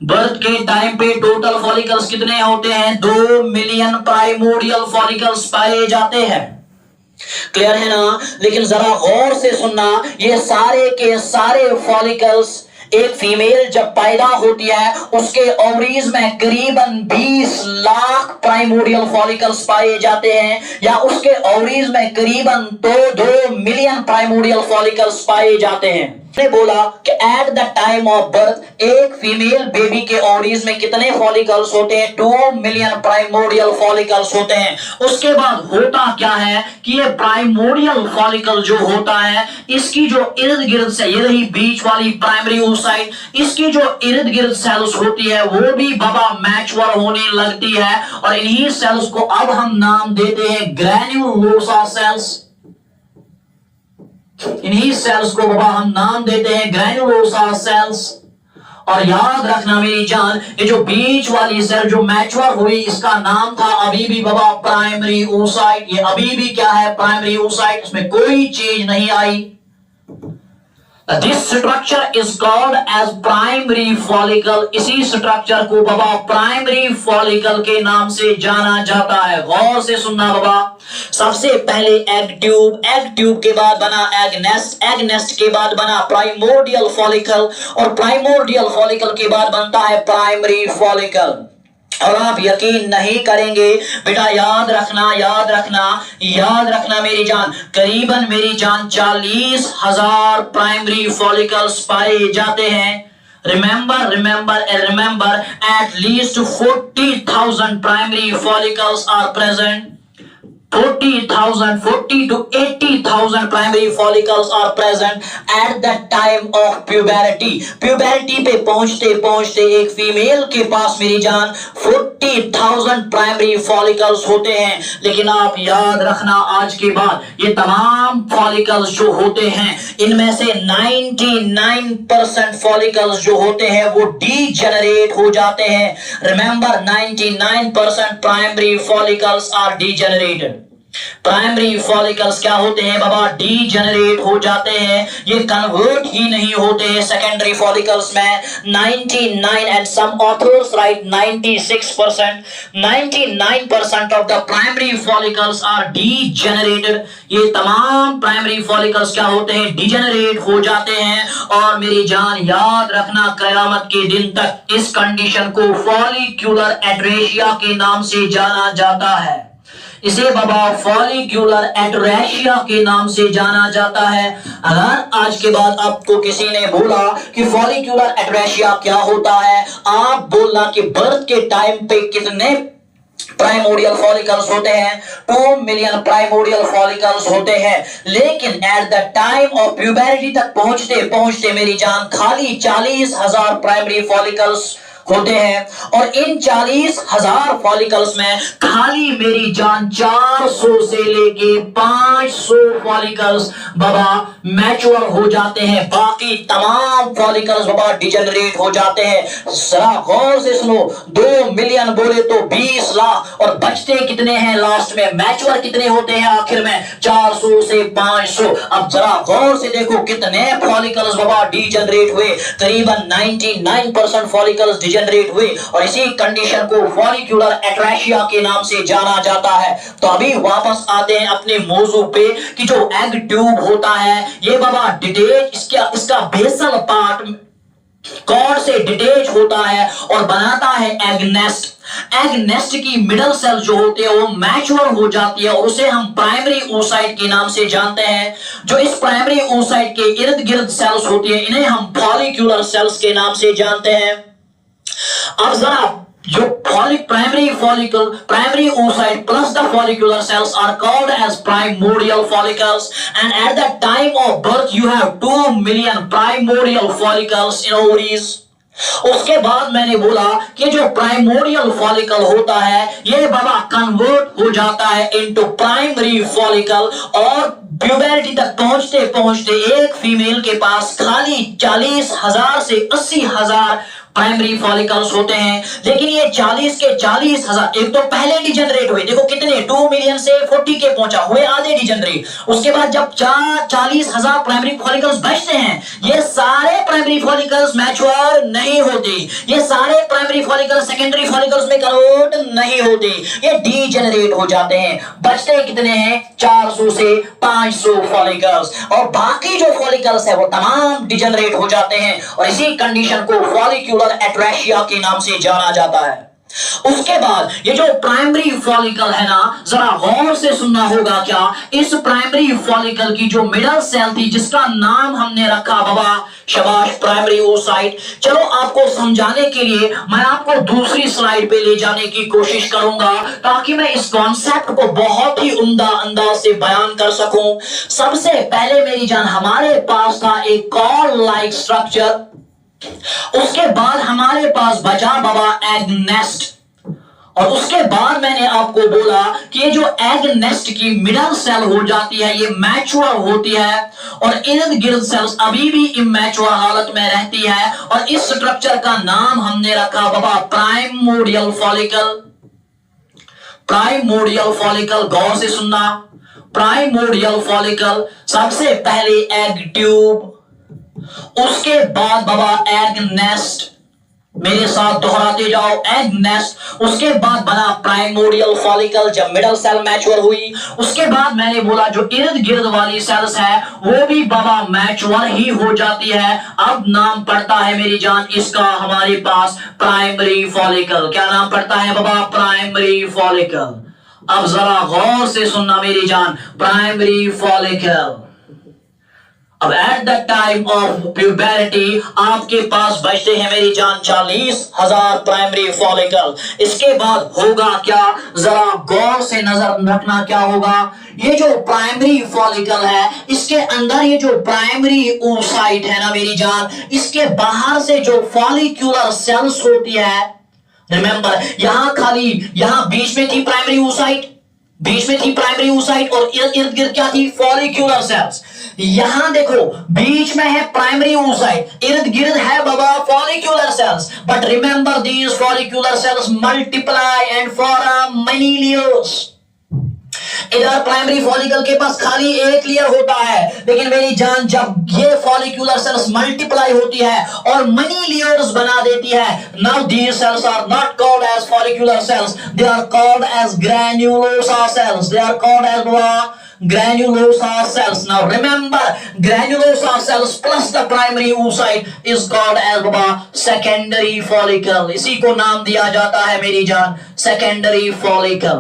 Birth के टाइम पे टोटल फॉलिकल्स कितने होते हैं? 2 मिलियन प्राइमोडियल फॉलिकल्स पाए जाते हैं। क्लियर है ना? लेकिन जरा गौर से सुनना, ये सारे के सारे फॉलिकल्स एक फीमेल जब पैदा होती है उसके ओवरीज में करीबन 20 लाख प्राइमोडियल फॉलिकल्स पाए जाते हैं, या उसके ओवरीज में करीबन 2 मिलियन प्राइमोडियल फॉलिकल्स पाए जाते हैं। ने बोला कि at the time of birth एक फीमेल बेबी के ओवरीज में कितने फॉलिकल्स होते हैं? 2 मिलियन प्राइमोडियल फॉलिकल्स होते हैं। उसके बाद होता क्या है कि ये प्राइमोडियल फॉलिकल जो होता है इसकी जो इर्द गिर्द से, ये रही बीच वाली प्राइमरी oocyte, इसकी जो इर्द गिर्द सेल्स होती है वो भी बाबा मैच्योर होने लगती है, और इन्हीं सेल्स को अब हम नाम देते हैं ग्रैन्युलोसा सेल्स। इन्हीं सेल्स को बाबा हम नाम देते हैं ग्रैन्युलोसा सेल्स। और याद रखना मेरी जान, ये जो बीच वाली सेल जो मैच्योर हुई इसका नाम था अभी भी बाबा प्राइमरी oocyte। ये अभी भी क्या है? Primary oocyte। इसमें कोई चीज नहीं आई। This structure is called as primary follicle। इसी स्ट्रक्चर को बाबा प्राइमरी फॉलिकल के नाम से जाना जाता है। गौर से सुनना बाबा, सबसे पहले एग ट्यूब, एग ट्यूब के बाद बना एग नेस्ट, एग नेस्ट के बाद बना प्राइमोडियल फॉलिकल, और प्राइमोडियल फॉलिकल के बाद बनता है प्राइमरी फॉलिकल। और आप यकीन नहीं करेंगे बेटा, याद रखना, याद रखना, याद रखना मेरी जान, करीबन मेरी जान 40,000 प्राइमरी फॉलिकल्स पाए जाते हैं। Remember remember remember, at least 40,000 primary follicles are present. 40 to 80,000 primary follicles are present at the time of puberty। puberty पे पहुंचते पहुंचते एक फीमेल के पास मेरी जान 40,000 primary follicles होते हैं। लेकिन आप याद रखना, आज के बाद ये तमाम follicles जो होते हैं इनमें से 99% follicles जो होते हैं वो degenerate हो जाते हैं। Remember, 99% primary follicles are degenerated। Primary follicles क्या होते हैं बाबा? डीजेनरेट हो जाते हैं, ये कन्वर्ट ही नहीं होते हैं सेकेंडरी फॉलिकल्स में। 99 and some authors write 96%, 99% of the primary follicles are degenerated. ये तमाम प्राइमरी फॉलिकल्स क्या होते हैं? डीजेनरेट हो जाते हैं। और मेरी जान याद रखना, क़यामत के दिन तक इस कंडीशन को फॉलिक्यूलर एड्रेशिया के नाम से जाना जाता है। इसे बाबा फॉलिक्यूलर एटरेशिया के नाम से जाना जाता है। अगर आज के बाद आपको किसी ने बोला कि फॉलिक्यूलर एटरेशिया क्या होता है, आप बोलना कि बर्थ के टाइम पे कितने प्राइमोडियल फॉलिकल्स होते हैं, 2 मिलियन प्राइमोडियल फॉलिकल्स होते हैं। लेकिन एट द टाइम ऑफ प्यूबरिटी तक पहुंचते पहुंचते मेरी जान खाली 40,000 प्राइमरी फॉलिकल्स होते हैं। और इन 40,000 फॉलिकल्स में खाली मेरी जान 400 से लेके 500 फॉलिकल्स बाबा मैच्योर हो जाते हैं, बाकी तमाम फॉलिकल्स बाबा डिजेनरेट हो जाते हैं। जरा गौर से सुनो, 2 मिलियन बोले तो 20 लाख, और बचते कितने हैं लास्ट में, मैच्योर कितने होते हैं आखिर में, 400 से 500। अब जरा गौर से देखो कितने फॉलिकल्स बाबा डिजेनरेट हुए, करीबन 99% फॉलिकल्स जनरेट हुए, और इसी कंडीशन को फॉलिक्यूलर एटरेशिया के नाम से जाना जाता है। तो अभी वापस आते हैं अपने मौजू पे कि जो एग ट्यूब होता है ये बाबा डिटेच, इसका बेसल पार्ट कॉर्ड से डिटेच होता है और बनाता है एग नेस्ट। एग नेस्ट की मिडल सेल जो होते हैं वो मैच्योर हो जाती है और उसे हम प्राइमरी oocyte के नाम से जानते हैं। जो इस प्राइमरी oocyte के इर्द गिर्द सेल्स होती है इन्हें हम फॉलिक्यूलर सेल्स के नाम से जानते हैं। अब जरा जो primary follicle, primary oocyte plus the follicular cells are called as primordial follicles, and at the time of birth you have 2 million primordial follicles in ovaries. उसके बाद मैंने बोला कि जो प्राइमोडियल फॉलिकल होता है ये बाबा कन्वर्ट हो जाता है इनटू प्राइमरी फॉलिकल, और प्यूबरिटी तक पहुंचते पहुंचते एक फीमेल के पास खाली 40,000 से 80,000 प्राइमरी फॉलिकल्स होते हैं। लेकिन ये 40 के 40,000 एक तो पहले डिजेनरेट हुए, देखो कितने 2 मिलियन से 40 के पहुंचा, हुए आधे डिजेनरेट। उसके बाद जब 40,000 प्राइमरी फॉलिकल्स बचते हैं, ये सारे प्राइमरी फॉलिकल्स मैच्योर नहीं होते, ये सारे प्राइमरी फॉलिकल्स सेकेंडरी फॉलिकल्स में कन्वर्ट नहीं होते, ये डिजेनरेट हो जाते हैं। बचते कितने हैं 400 से 500 फॉलिकल्स, और बाकी जो फॉलिकल्स है वो तमाम डिजेनरेट हो जाते हैं, और इसी कंडीशन को फॉलिक्यूलर एटरेशिया के नाम से जाना जाता है। उसके बाद ये जो प्राइमरी फॉलिकल है ना, जरा गौर से सुनना होगा क्या, इस प्राइमरी फॉलिकल की जो मिडल सेल थी जिसका नाम हमने रखा बाबा शाबाश प्राइमरी oocyte। चलो आपको समझाने के लिए मैं आपको दूसरी स्लाइड पे ले जाने की कोशिश करूंगा ताकि मैं इस कॉन्सेप्ट को बहुत ही उम्दा अंदाज से बयान कर सकूं। सबसे पहले मेरी जान हमारे पास था एक कॉर्ड लाइक स्ट्रक्चर, उसके बाद हमारे पास बचा बाबा एग नेस्ट, और उसके बाद मैंने आपको बोला कि ये जो एग नेस्ट की मिडल सेल हो जाती है ये मैच्योर होती है, और इर्द गिर्द सेल्स अभी भी इमैच्योर हालत में रहती है, और इस स्ट्रक्चर का नाम हमने रखा बाबा प्राइमोडियल फॉलिकल। प्राइमोडियल फॉलिकल, गौर से सुनना, प्राइमोडियल फॉलिकल, सबसे पहले एग ट्यूब, उसके बाद बाबा एग नेस्ट, मेरे साथ दोहराते जाओ, एग नेस्ट, उसके बाद बना प्राइमोडियल फॉलिकल जब मिडल सेल मैच्योर हुई। उसके बाद मैंने बोला जो इर्द गिर्द वाली सेल्स है वो भी बाबा मैच्योर ही हो जाती है। अब नाम पड़ता है मेरी जान इसका हमारे पास प्राइमरी फॉलिकल। क्या नाम पड़ता है बाबा? Primary follicle. अब जरा गौर से सुनना मेरी जान, प्राइमरी फॉलिकल। अब एट द टाइम ऑफ प्यूबरिटी आपके पास बचते हैं मेरी जान 40,000 प्राइमरी फॉलिकल। इसके बाद होगा क्या, जरा गौर से नजर रखना क्या होगा। ये जो प्राइमरी फॉलिकल है इसके अंदर ये जो प्राइमरी oocyte है ना मेरी जान, इसके बाहर से जो फॉलिक्यूलर सेल्स होती है, रिमेंबर यहां बीच में थी प्राइमरी oocyte, बीच में थी प्राइमरी oocyte और इर्द गिर्द क्या थी? Follicular cells. यहां देखो बीच में है प्राइमरी oocyte, इर्द गिर्द है बाबा follicular cells. But remember these follicular cells multiply and form many layers. इधर प्राइमरी फॉलिकल के पास खाली एक लेयर होता है, लेकिन मेरी जान जब ये फॉलिक्यूलर सेल्स मल्टीप्लाई होती है और मनी लेयर्स बना देती है, now these cells are not called as follicular cells, they are called as granulosa cells, they are called as granulosa cells. Now remember, granulosa cells plus the primary oocyte is called as secondary follicle. इसी को नाम दिया जाता है मेरी जान secondary follicle.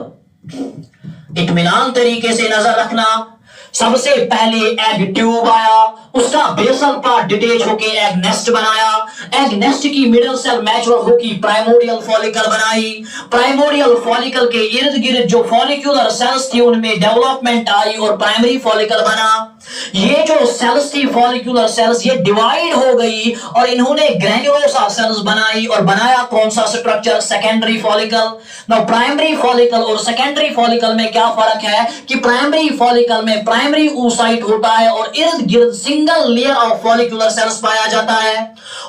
इत्मीनान तरीके से नजर रखना। सबसे पहले एग ट्यूब आया, उसका बेसल पार्ट डिटेच होके एग नेस्ट बनाया, एग नेस्ट की मिडिल सेल मैच्योर होकर प्राइमोडियल फॉलिकल बनाई, प्राइमोडियल फॉलिकल के इर्द गिर्द जो फॉलिक्यूलर सेल्स थी उनमें डेवलपमेंट आई और प्राइमरी फॉलिकल बना। ये जो सेल्स थी फॉलिक्यूलर सेल्स ये डिवाइड हो गई और इन्होंने ग्रैन्युलोसा सेल्स बनाई और बनाया कौन सा structure, secondary follicle. Now primary follicle और सेकेंडरी फॉलिकल में क्या फर्क है कि प्राइमरी फॉलिकल में प्राइमरी oocyte होता है और इर्द गिर्द single layer of follicular cells पाया जाता है,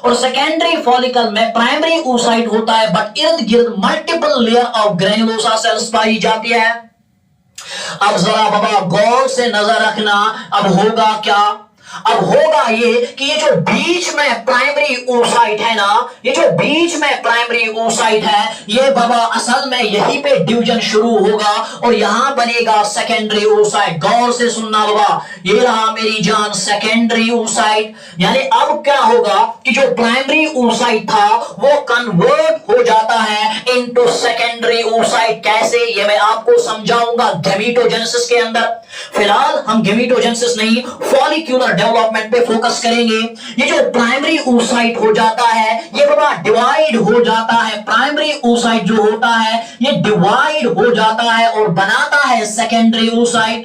और सेकेंडरी फॉलिकल में प्राइमरी oocyte होता है बट इर्द गिर्द multiple layer of granulosa cells पाई जाती है। अब जरा बाबा गौर से नजर रखना, अब होगा क्या? अब होगा ये कि ये जो बीच में प्राइमरी oocyte है ना, ये जो बीच में प्राइमरी oocyte है ये बाबा असल में यहीं पे डिवीजन शुरू होगा और यहां बनेगा सेकेंडरी oocyte। गौर से सुनना बाबा, ये रहा मेरी जान सेकेंडरी oocyte। यानी अब क्या होगा कि जो प्राइमरी oocyte था वो कन्वर्ट हो जाता है इनटू सेकेंडरी oocyte। कैसे, ये मैं आपको समझाऊंगा गैमेटोजेनेसिस के अंदर। फिलहाल हम गैमेटोजेनेसिस नहीं फॉलिक्यूलर डेवलपमेंट पे फोकस करेंगे। ये जो प्राइमरी oocyte हो जाता है ये बाबा डिवाइड हो जाता है, प्राइमरी oocyte जो होता है ये डिवाइड हो जाता है और बनाता है सेकेंडरी oocyte।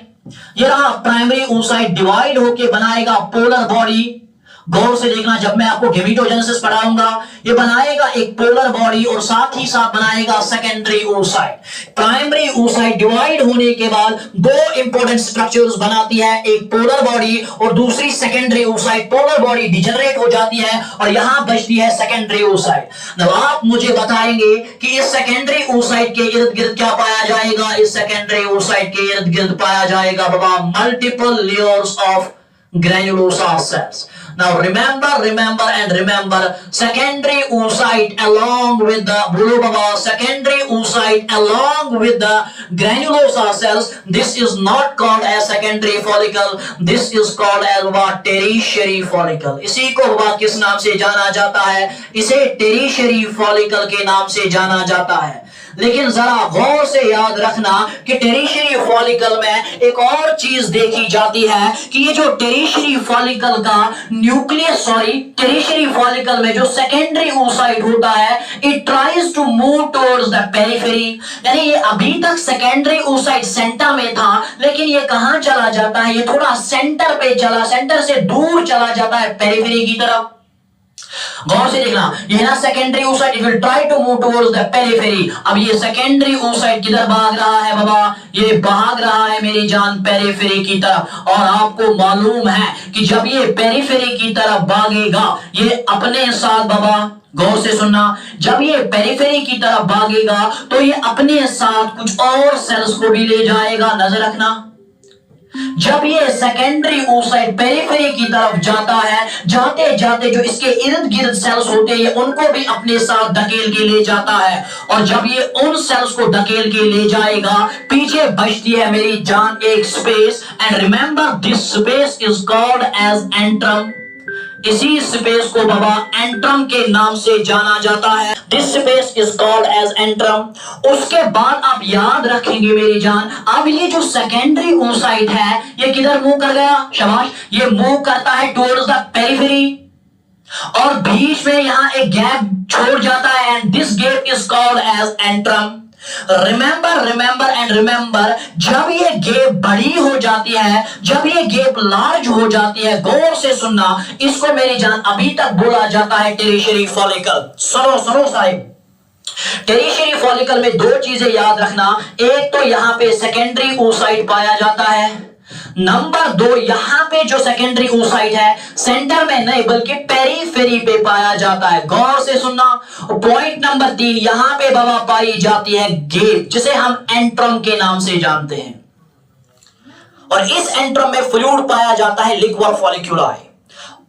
ये रहा प्राइमरी oocyte डिवाइड होके बनाएगा पोलर बॉडी। गौर से देखना, जब मैं आपको गैमेटोजेनेसिस पढ़ाऊंगा ये बनाएगा एक पोलर बॉडी और साथ ही साथ बनाएगा secondary oocyte। Primary oocyte divide होने के बाद दो इंपॉर्टेंट स्ट्रक्चर्स बनाती है, एक पोलर बॉडी और दूसरी secondary oocyte। Polar body degenerate हो जाती है और यहां बचती है सेकेंडरी oocyte। अब आप मुझे बताएंगे कि इस सेकेंडरी oocyte के इर्द गिर्द क्या पाया जाएगा? इस सेकेंडरी oocyte के इर्द गिर्द पाया जाएगा बाबा multiple layers of granulosa cells. Now remember secondary oocyte along with the granulosa cells, this is not called as secondary follicle, this is called as what? Tertiary follicle। इसी को बाबा किस नाम से जाना जाता है? इसे tertiary follicle के नाम से जाना जाता है। लेकिन जरा गौर से याद रखना कि टेरिशरी फॉलिकल में एक और चीज देखी जाती है कि ये जो टेरिशरी फॉलिकल का न्यूक्लियस टेरिशरी फॉलिकल में जो सेकेंडरी oocyte होता है it tries to move towards the periphery. यानी ये अभी तक सेकेंडरी oocyte सेंटर में था लेकिन ये कहां चला जाता है? ये थोड़ा सेंटर पे सेंटर से दूर चला जाता है पेरिफेरी की तरफ। गौर से देखना, ये ना secondary oocyte, it will try to move towards the periphery। अब ये सेकेंडरी oocyte किधर भाग रहा है बाबा? ये भाग रहा है मेरी जान पेरिफेरी की तरफ। और आपको मालूम है कि जब ये पेरिफेरी की तरफ भागेगा ये अपने साथ बाबा गौर से सुनना, जब ये पेरिफेरी की तरफ भागेगा तो ये अपने साथ कुछ और सेल्स को भी ले जाएगा। नजर रखना, जब ये सेकेंडरी oocyte पेरिफेरी की तरफ जाता है जाते जाते जो इसके इर्द गिर्द सेल्स होते हैं उनको भी अपने साथ धकेल के ले जाता है, और जब ये उन सेल्स को धकेल के ले जाएगा पीछे बचती है मेरी जान एक space, and remember this space is called as antrum. इसी स्पेस को बाबा एंट्रम के नाम से जाना जाता है। This space is called as antrum. उसके बाद आप याद रखेंगे मेरी जान, अब ये जो सेकेंडरी oocyte है ये किधर मूव कर गया? शाबाश, ये मूव करता है टुवर्ड्स द पेरिफेरी और बीच में यहां एक गैप छोड़ जाता है, and this gap is called as antrum. Remember जब ये गैप बड़ी हो जाती है, जब ये गैप लार्ज हो जाती है, गौर से सुनना, इसको मेरी जान अभी तक बोला जाता है टेरिशरी फॉलिकल। सुनो साहिब, टेरिशरी फॉलिकल में दो चीजें याद रखना, एक तो यहां पे सेकेंडरी oocyte पाया जाता है, नंबर दो यहां पे जो सेकेंडरी oocyte है सेंटर में नहीं बल्कि पेरिफेरी पे पाया जाता है। गौर से सुनना। पॉइंट नंबर 3, यहां पे बाबा पाई जाती है गैप जिसे हम एंट्रम के नाम से जानते हैं, और इस एंट्रम में फ्लूइड पाया जाता है लिक्वर फॉलिक्यूलाई।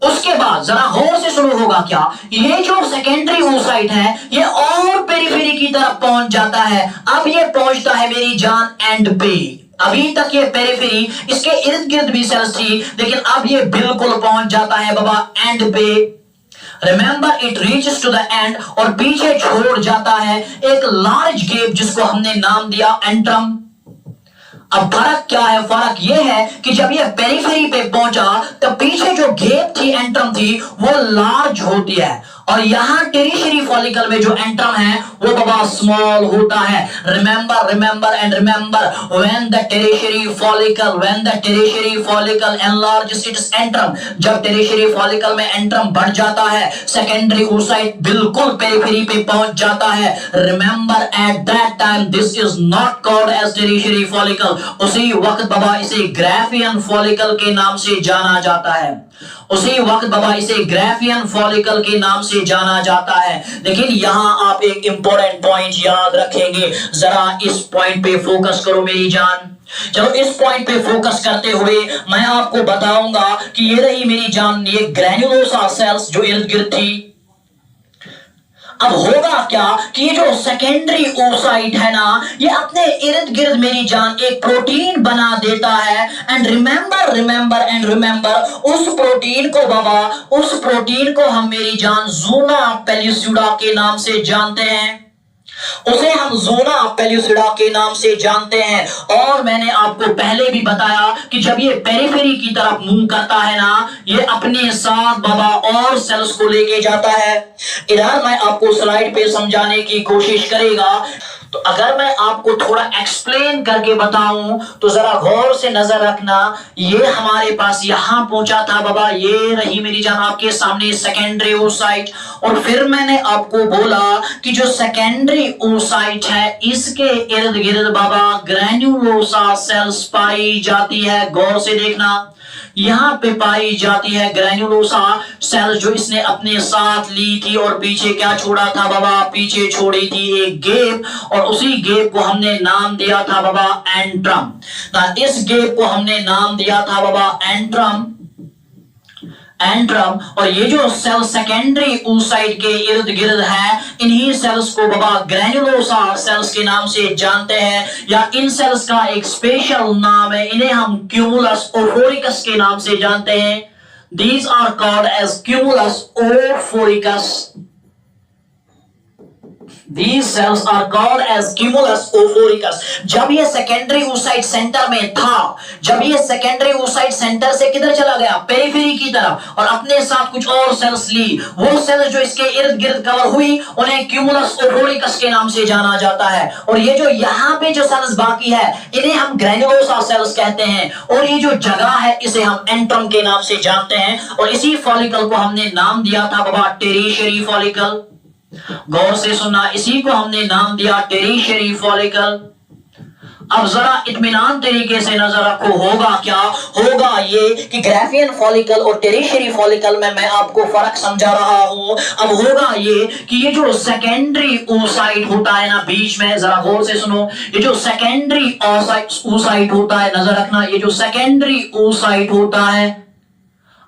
उसके बाद जरा गौर से सुनो, होगा क्या? ये जो सेकेंडरी oocyte है ये और पेरिफेरी की तरफ पहुंच जाता है। अब ये पहुंचता है मेरी जान एंड पे। अभी तक ये पेरिफेरी, इसके इर्द गिर्द भी सेल्स थी लेकिन अब ये बिल्कुल पहुंच जाता है बाबा एंड पे। Remember it reaches to the end, और पीछे छोड़ जाता है एक लार्ज गैप जिसको हमने नाम दिया एंट्रम। अब फर्क क्या है? फर्क यह है कि जब ये पेरिफेरी पे पहुंचा तो पीछे जो गेप थी, एंट्रम थी, वो लार्ज होती है, और यहां टेरिशरी फॉलिकल में जो एंट्रम है वो बाबा स्मॉल होता है। Remember, remember and remember, when the tertiary follicle enlarges its antrum, जब टेरिशरी फॉलिकल में एंट्रम बढ़ जाता है, सेकेंडरी oocyte बिल्कुल पेरिफेरी पे पहुंच जाता है। Remember, at that time this is not called as tertiary follicle, उसी वक्त बाबा इसे ग्राफियन फॉलिकल के नाम से जाना जाता है। उसी वक्त बाबा इसे ग्राफियन फॉलिकल के नाम से जाना जाता है। लेकिन यहां आप एक इंपॉर्टेंट पॉइंट याद रखेंगे, जरा इस पॉइंट पे फोकस करो मेरी जान। चलो इस पॉइंट पे फोकस करते हुए मैं आपको बताऊंगा कि ये रही मेरी जान, ये ग्रैन्युलोसा सेल्स जो इर्द गिर्द थी। अब होगा क्या कि ये जो सेकेंडरी oocyte है ना, ये अपने इर्द गिर्द मेरी जान एक प्रोटीन बना देता है। And remember, remember and remember, उस प्रोटीन को बाबा, उस प्रोटीन को हम मेरी जान ज़ूना पेल्लुसिडा के नाम से जानते हैं। उसे हम ज़ूना पेल्लुसिडा के नाम से जानते हैं। और मैंने आपको पहले भी बताया कि जब ये पेरिफेरी की तरफ मूव करता है ना, ये अपने साथ बाबा और सेल्स को लेके जाता है। इधर मैं आपको स्लाइड पे समझाने की कोशिश करेगा, तो अगर मैं आपको थोड़ा एक्सप्लेन करके बताऊं तो जरा गौर से नजर रखना। ये हमारे पास यहां पहुंचा था बाबा, ये रही मेरी जान आपके सामने सेकेंडरी oocyte, और फिर मैंने आपको बोला कि जो सेकेंडरी oocyte है इसके इर्द गिर्द बाबा ग्रैन्युलोसा सेल्स पाई जाती है। गौर से देखना, यहां पे पाई जाती है ग्रैन्युलोसा सेल, जो इसने अपने साथ ली थी, और पीछे क्या छोड़ा था बाबा? पीछे छोड़ी थी एक गेप, और उसी गेप को हमने नाम दिया था बाबा एंट्रम। इस गेप को हमने नाम दिया था बाबा एंट्रम। और ये जो सेल सेकेंडरी oocyte के इर्द गिर्द है, इन्हीं सेल्स को बाबा ग्रैन्युलोसा सेल्स के नाम से जानते हैं, या इन सेल्स का एक स्पेशल नाम है, इन्हें हम क्यूमुलस ओफोरिकस के नाम से जानते हैं। These are called as cumulus ophoricus. These cells are called as cumulus ophoricus. जब ये सेकेंडरी oocyte सेंटर में था, जब ये सेकेंडरी oocyte सेंटर से किधर चला गया? पेरिफेरी की तरफ, और अपने साथ कुछ और सेल्स ली, वो सेल्स जो इसके इर्द गिर्द कवर हुई उन्हें क्यूमुलस ओफोरिकस के नाम से जाना जाता है। और ये जो यहाँ पे जो सेल्स बाकी है इन्हें हम ग्रैन्युलोसा सेल्स कहते हैं, और ये जो जगह है इसे हम एंट्रम के नाम से जानते हैं। और इसी फॉलिकल को हमने नाम दिया था बाबा टेरिशरी फॉलिकल। गौर से सुनना, इसी को हमने नाम दिया टेरिशरी फॉलिकल। अब जरा इत्मीनान तरीके से नजर रखो, होगा क्या? होगा ये कि ग्राफियन फॉलिकल और टेरिशरी फॉलिकल में मैं आपको फर्क समझा रहा हूं। अब होगा ये कि ये जो सेकेंडरी oocyte होता है ना बीच में, जरा गौर से सुनो, ये जो सेकेंडरी oocyte होता है, नजर रखना, ये जो सेकेंडरी oocyte होता है,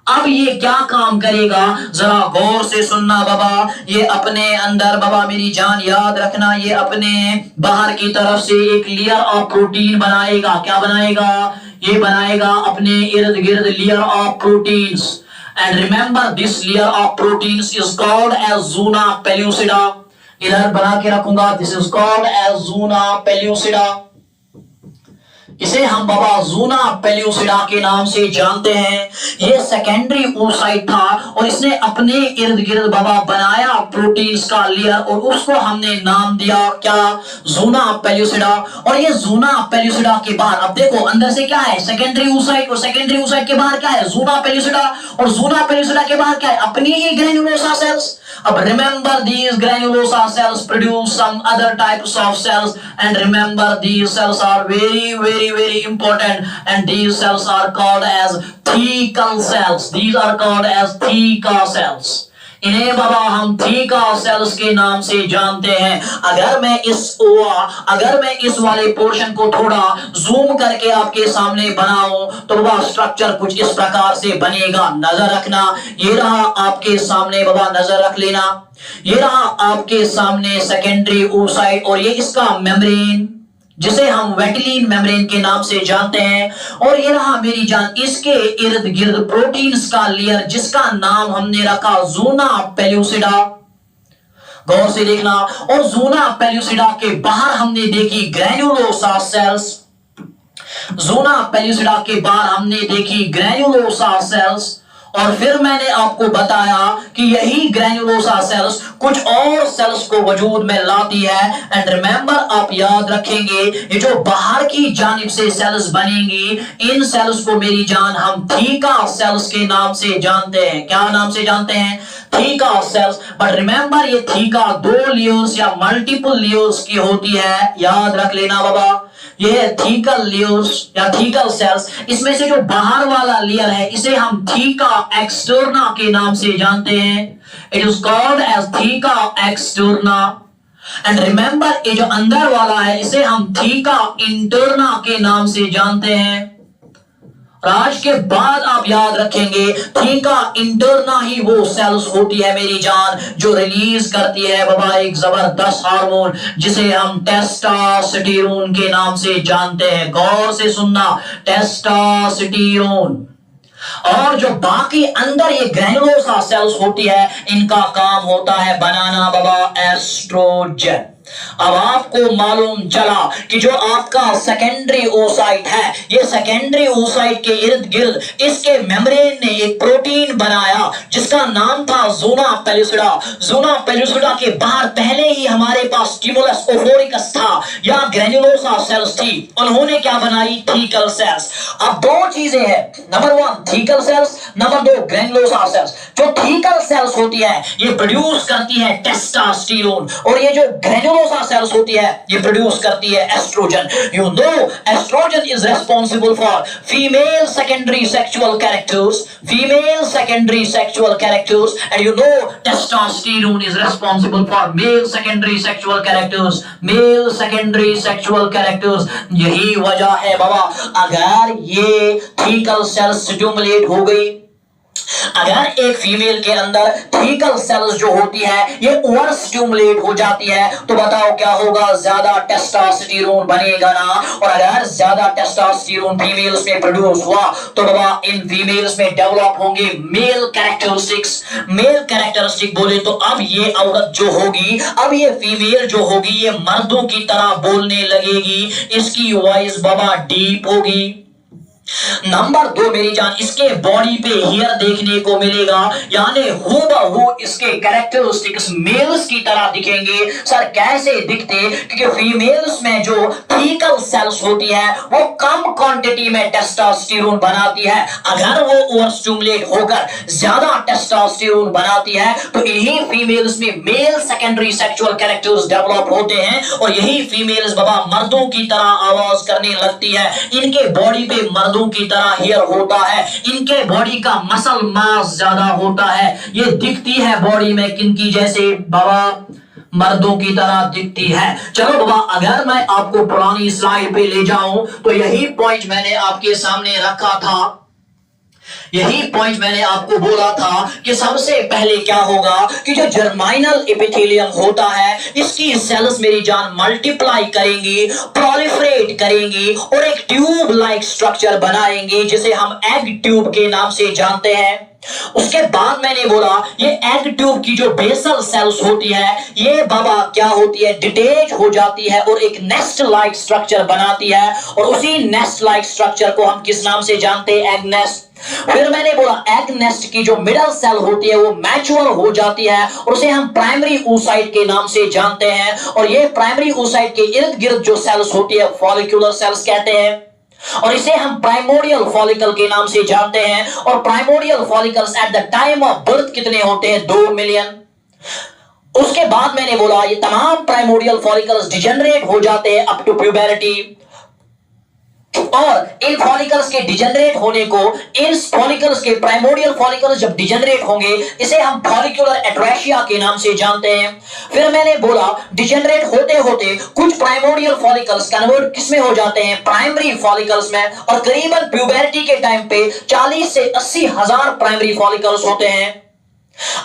अब ये क्या काम करेगा? जरा गौर से सुनना बाबा। ये अपने अंदर बाबा मेरी जान याद रखना, ये अपने बाहर की तरफ से एक लेयर ऑफ प्रोटीन बनाएगा। क्या बनाएगा? ये बनाएगा अपने इर्द गिर्द layer of proteins. And remember this layer of proteins is called as zona pellucida. इधर बना के रखूंगा, this is called as zona pellucida. इसे हम बाबा ज़ूना पेल्लुसिडा के नाम से जानते हैं। ये सेकेंडरी oocyte था, और इसने अपने इर्द गिर्द बाबा बनाया प्रोटीन्स का लेयर, और उसको हमने नाम दिया क्या? ज़ूना पेल्लुसिडा। और ये ज़ूना पेल्लुसिडा के बाहर, अब देखो अंदर से क्या है? सेकेंडरी oocyte, और सेकेंडरी oocyte के बाहर क्या है? ज़ूना पेल्लुसिडा। और ज़ूना पेल्लुसिडा के बाहर क्या है? अपनी ही ग्रैन्युलोसा सेल्स। अब remember these granulosa cells produce some other types of cells, and remember these cells are very important, and these cells are called as thecal cells. These are called as theca cells. इन्हें बाबा हम थीका सेल्स के नाम से जानते हैं। अगर मैं इस वाले पोर्शन को थोड़ा जूम करके आपके सामने बनाऊं तो बाबा स्ट्रक्चर कुछ इस प्रकार से बनेगा। नजर रखना, ये रहा आपके सामने बाबा, नजर रख लेना, ये रहा आपके सामने सेकेंडरी oocyte, और ये इसका मेम्ब्रेन जिसे हम वेटिलिन मेम्ब्रेन के नाम से जानते हैं। और ये रहा मेरी जान इसके इर्द गिर्द प्रोटीन्स का लेयर, जिसका नाम हमने रखा ज़ूना पेल्लुसिडा। गौर से देखना, और ज़ूना पेल्लुसिडा के बाहर हमने देखी ग्रैन्युलोसा सेल्स। ज़ोना पेलिसिडा के बाद हमने देखी ग्रैन्युलोसा सेल्स, और फिर मैंने आपको बताया कि यही ग्रैन्युलोसा सेल्स कुछ और सेल्स को वजूद में लाती है। एंड रिमेंबर, आप याद रखेंगे, ये जो बाहर की जानिब से सेल्स बनेंगी, इन सेल्स को मेरी जान हम थीका सेल्स के नाम से जानते हैं। क्या नाम से जानते हैं? Theca sales. बट रिमेंबर, ये थीका 2 लेयर्स या मल्टीपल लेयर्स की होती है, याद रख लेना बाबा। ये है थीकल लेयर्स या थीकल सेल्स। इसमें से जो बाहर वाला लेयर है इसे हम थीका एक्सटर्ना के नाम से जानते हैं। It is called as theca externa. And remember, ये जो अंदर वाला है इसे हम थीका इंटरना के नाम से जानते हैं। आज के बाद आप याद रखेंगे, थीका इंटरना ही वो सेल्स होती है मेरी जान जो रिलीज करती है बाबा एक जबरदस्त हार्मोन जिसे हम टेस्टोस्टेरोन के नाम से जानते हैं। गौर से सुनना, टेस्टोस्टेरोन। और जो बाकी अंदर ये ग्रैन्युलोसा सेल्स होती है, इनका काम होता है बनाना बाबा एस्ट्रोजन। अब आपको मालूम चला कि जो आपका सेकेंडरी oocyte है, ये सेकेंडरी oocyte के इर्द गिर्द इसके मेम्ब्रेन ने एक प्रोटीन बनाया जिसका नाम था ज़ोना पेलिसिडा। ज़ोना पेलिसिडा के बाहर पहले ही हमारे पास स्टिमुलस ओफोरिकस था या ग्रैन्युलोसा सेल्स थी। उन्होंने क्या बनाई? Thecal cells. अब 2 चीजें हैं, number 1 thecal cells, number 2 granulosa cells. जो थीकल सेल्स होती है ये प्रोड्यूस करती है टेस्टोस्टेरोन, और ये जो ग्रैन्युलोसा सेल्स होती है ये प्रोड्यूस करती है oestrogen. You know, oestrogen is responsible for female secondary sexual characters, female secondary sexual characters, and you know testosterone is responsible for male secondary sexual characters, male secondary sexual characters. यही वजह है बाबा, अगर ये थीकल सेल्स स्टिमुलेट हो गई, अगर एक फीमेल के अंदर थीकल सेल्स जो होती है ये ओवर स्टिमुलेट हो जाती है, तो बताओ क्या होगा? ज्यादा टेस्टोस्टेरोन बनेगा ना। और अगर ज्यादा टेस्टोस्टेरोन फीमेल्स में प्रोड्यूस हुआ तो बाबा इन फीमेल्स में डेवलप होंगे मेल कैरेक्टरिस्टिक्स। मेल कैरेक्टरिस्टिक बोले तो अब ये औरत जो होगी, अब ये फीमेल जो होगी, ये मर्दों की तरह बोलने लगेगी, इसकी वॉइस बाबा डीप होगी। नंबर 2 मेरी जान, इसके बॉडी पे हेयर देखने को मिलेगा, यानी हूबहू इसके कैरेक्टरिस्टिक्स मेल्स की तरह दिखेंगे। सर कैसे दिखते? क्योंकि फीमेल्स में जो थीकल सेल्स होती है वो कम क्वांटिटी में टेस्टोस्टेरोन बनाती है। अगर वो ओवर स्टिमुलेट होकर ज्यादा टेस्टोस्टेरोन बनाती है तो इन्हीं फीमेल्स में male secondary sexual characters develop होते हैं, और यही फीमेल्स बाबा मर्दों की तरह आवाज करने लगती है। इनके बॉडी पे मर्दों की तरह हेयर होता है, इनके बॉडी का मसल मास ज्यादा होता है, ये दिखती है बॉडी में किनकी जैसे बाबा? मर्दों की तरह दिखती है। चलो बाबा, अगर मैं आपको पुरानी स्लाइड पे ले जाऊं तो यही पॉइंट मैंने आपके सामने रखा था, यही पॉइंट मैंने आपको बोला था कि सबसे पहले क्या होगा कि जो जर्माइनल एपिथेलियम होता है इसकी सेल्स मेरी जान मल्टीप्लाई करेंगी, प्रोलिफरेट करेंगी और एक ट्यूब लाइक स्ट्रक्चर बनाएंगे जिसे हम एग ट्यूब के नाम से जानते हैं। उसके बाद मैंने बोला ये एग ट्यूब की जो बेसल सेल्स होती है ये बाबा क्या होती है? डिटेच हो जाती है और एक नेस्ट लाइक स्ट्रक्चर बनाती है, और उसी नेस्ट लाइक स्ट्रक्चर को हम किस नाम से जानते हैं? Egg nest. फिर मैंने बोला एग नेस्ट की जो मिडल सेल होती है वो मैच्योर हो जाती है और उसे हम प्राइमरी oocyte के नाम से जानते हैं, और ये प्राइमरी oocyte के इर्द गिर्द जो सेल्स होती है फॉलिक्यूलर सेल्स कहते हैं, और इसे हम प्राइमोडियल फॉलिकल के नाम से जानते हैं। और primordial follicles at the time of birth कितने होते हैं? 2 मिलियन। उसके बाद मैंने बोला ये तमाम प्राइमोडियल फॉलिकल्स डिजेनरेट हो जाते हैं अप टू प्यूबरिटी, और इन फॉलिकल्स के डिजेनरेट होने को, इन फॉलिकल्स के प्राइमोडियल फॉलिकल्स जब डिजेनरेट होंगे इसे हम फॉलिकुलर एट्रेशिया के नाम से जानते हैं। फिर मैंने बोला डिजेनरेट होते होते कुछ प्राइमोडियल फॉलिकल्स कन्वर्ट किसमें हो जाते हैं? प्राइमरी फॉलिकल्स में, और करीबन प्यूबरिटी के टाइम पे 40 से 80 हजार प्राइमरी फॉलिकल्स होते हैं।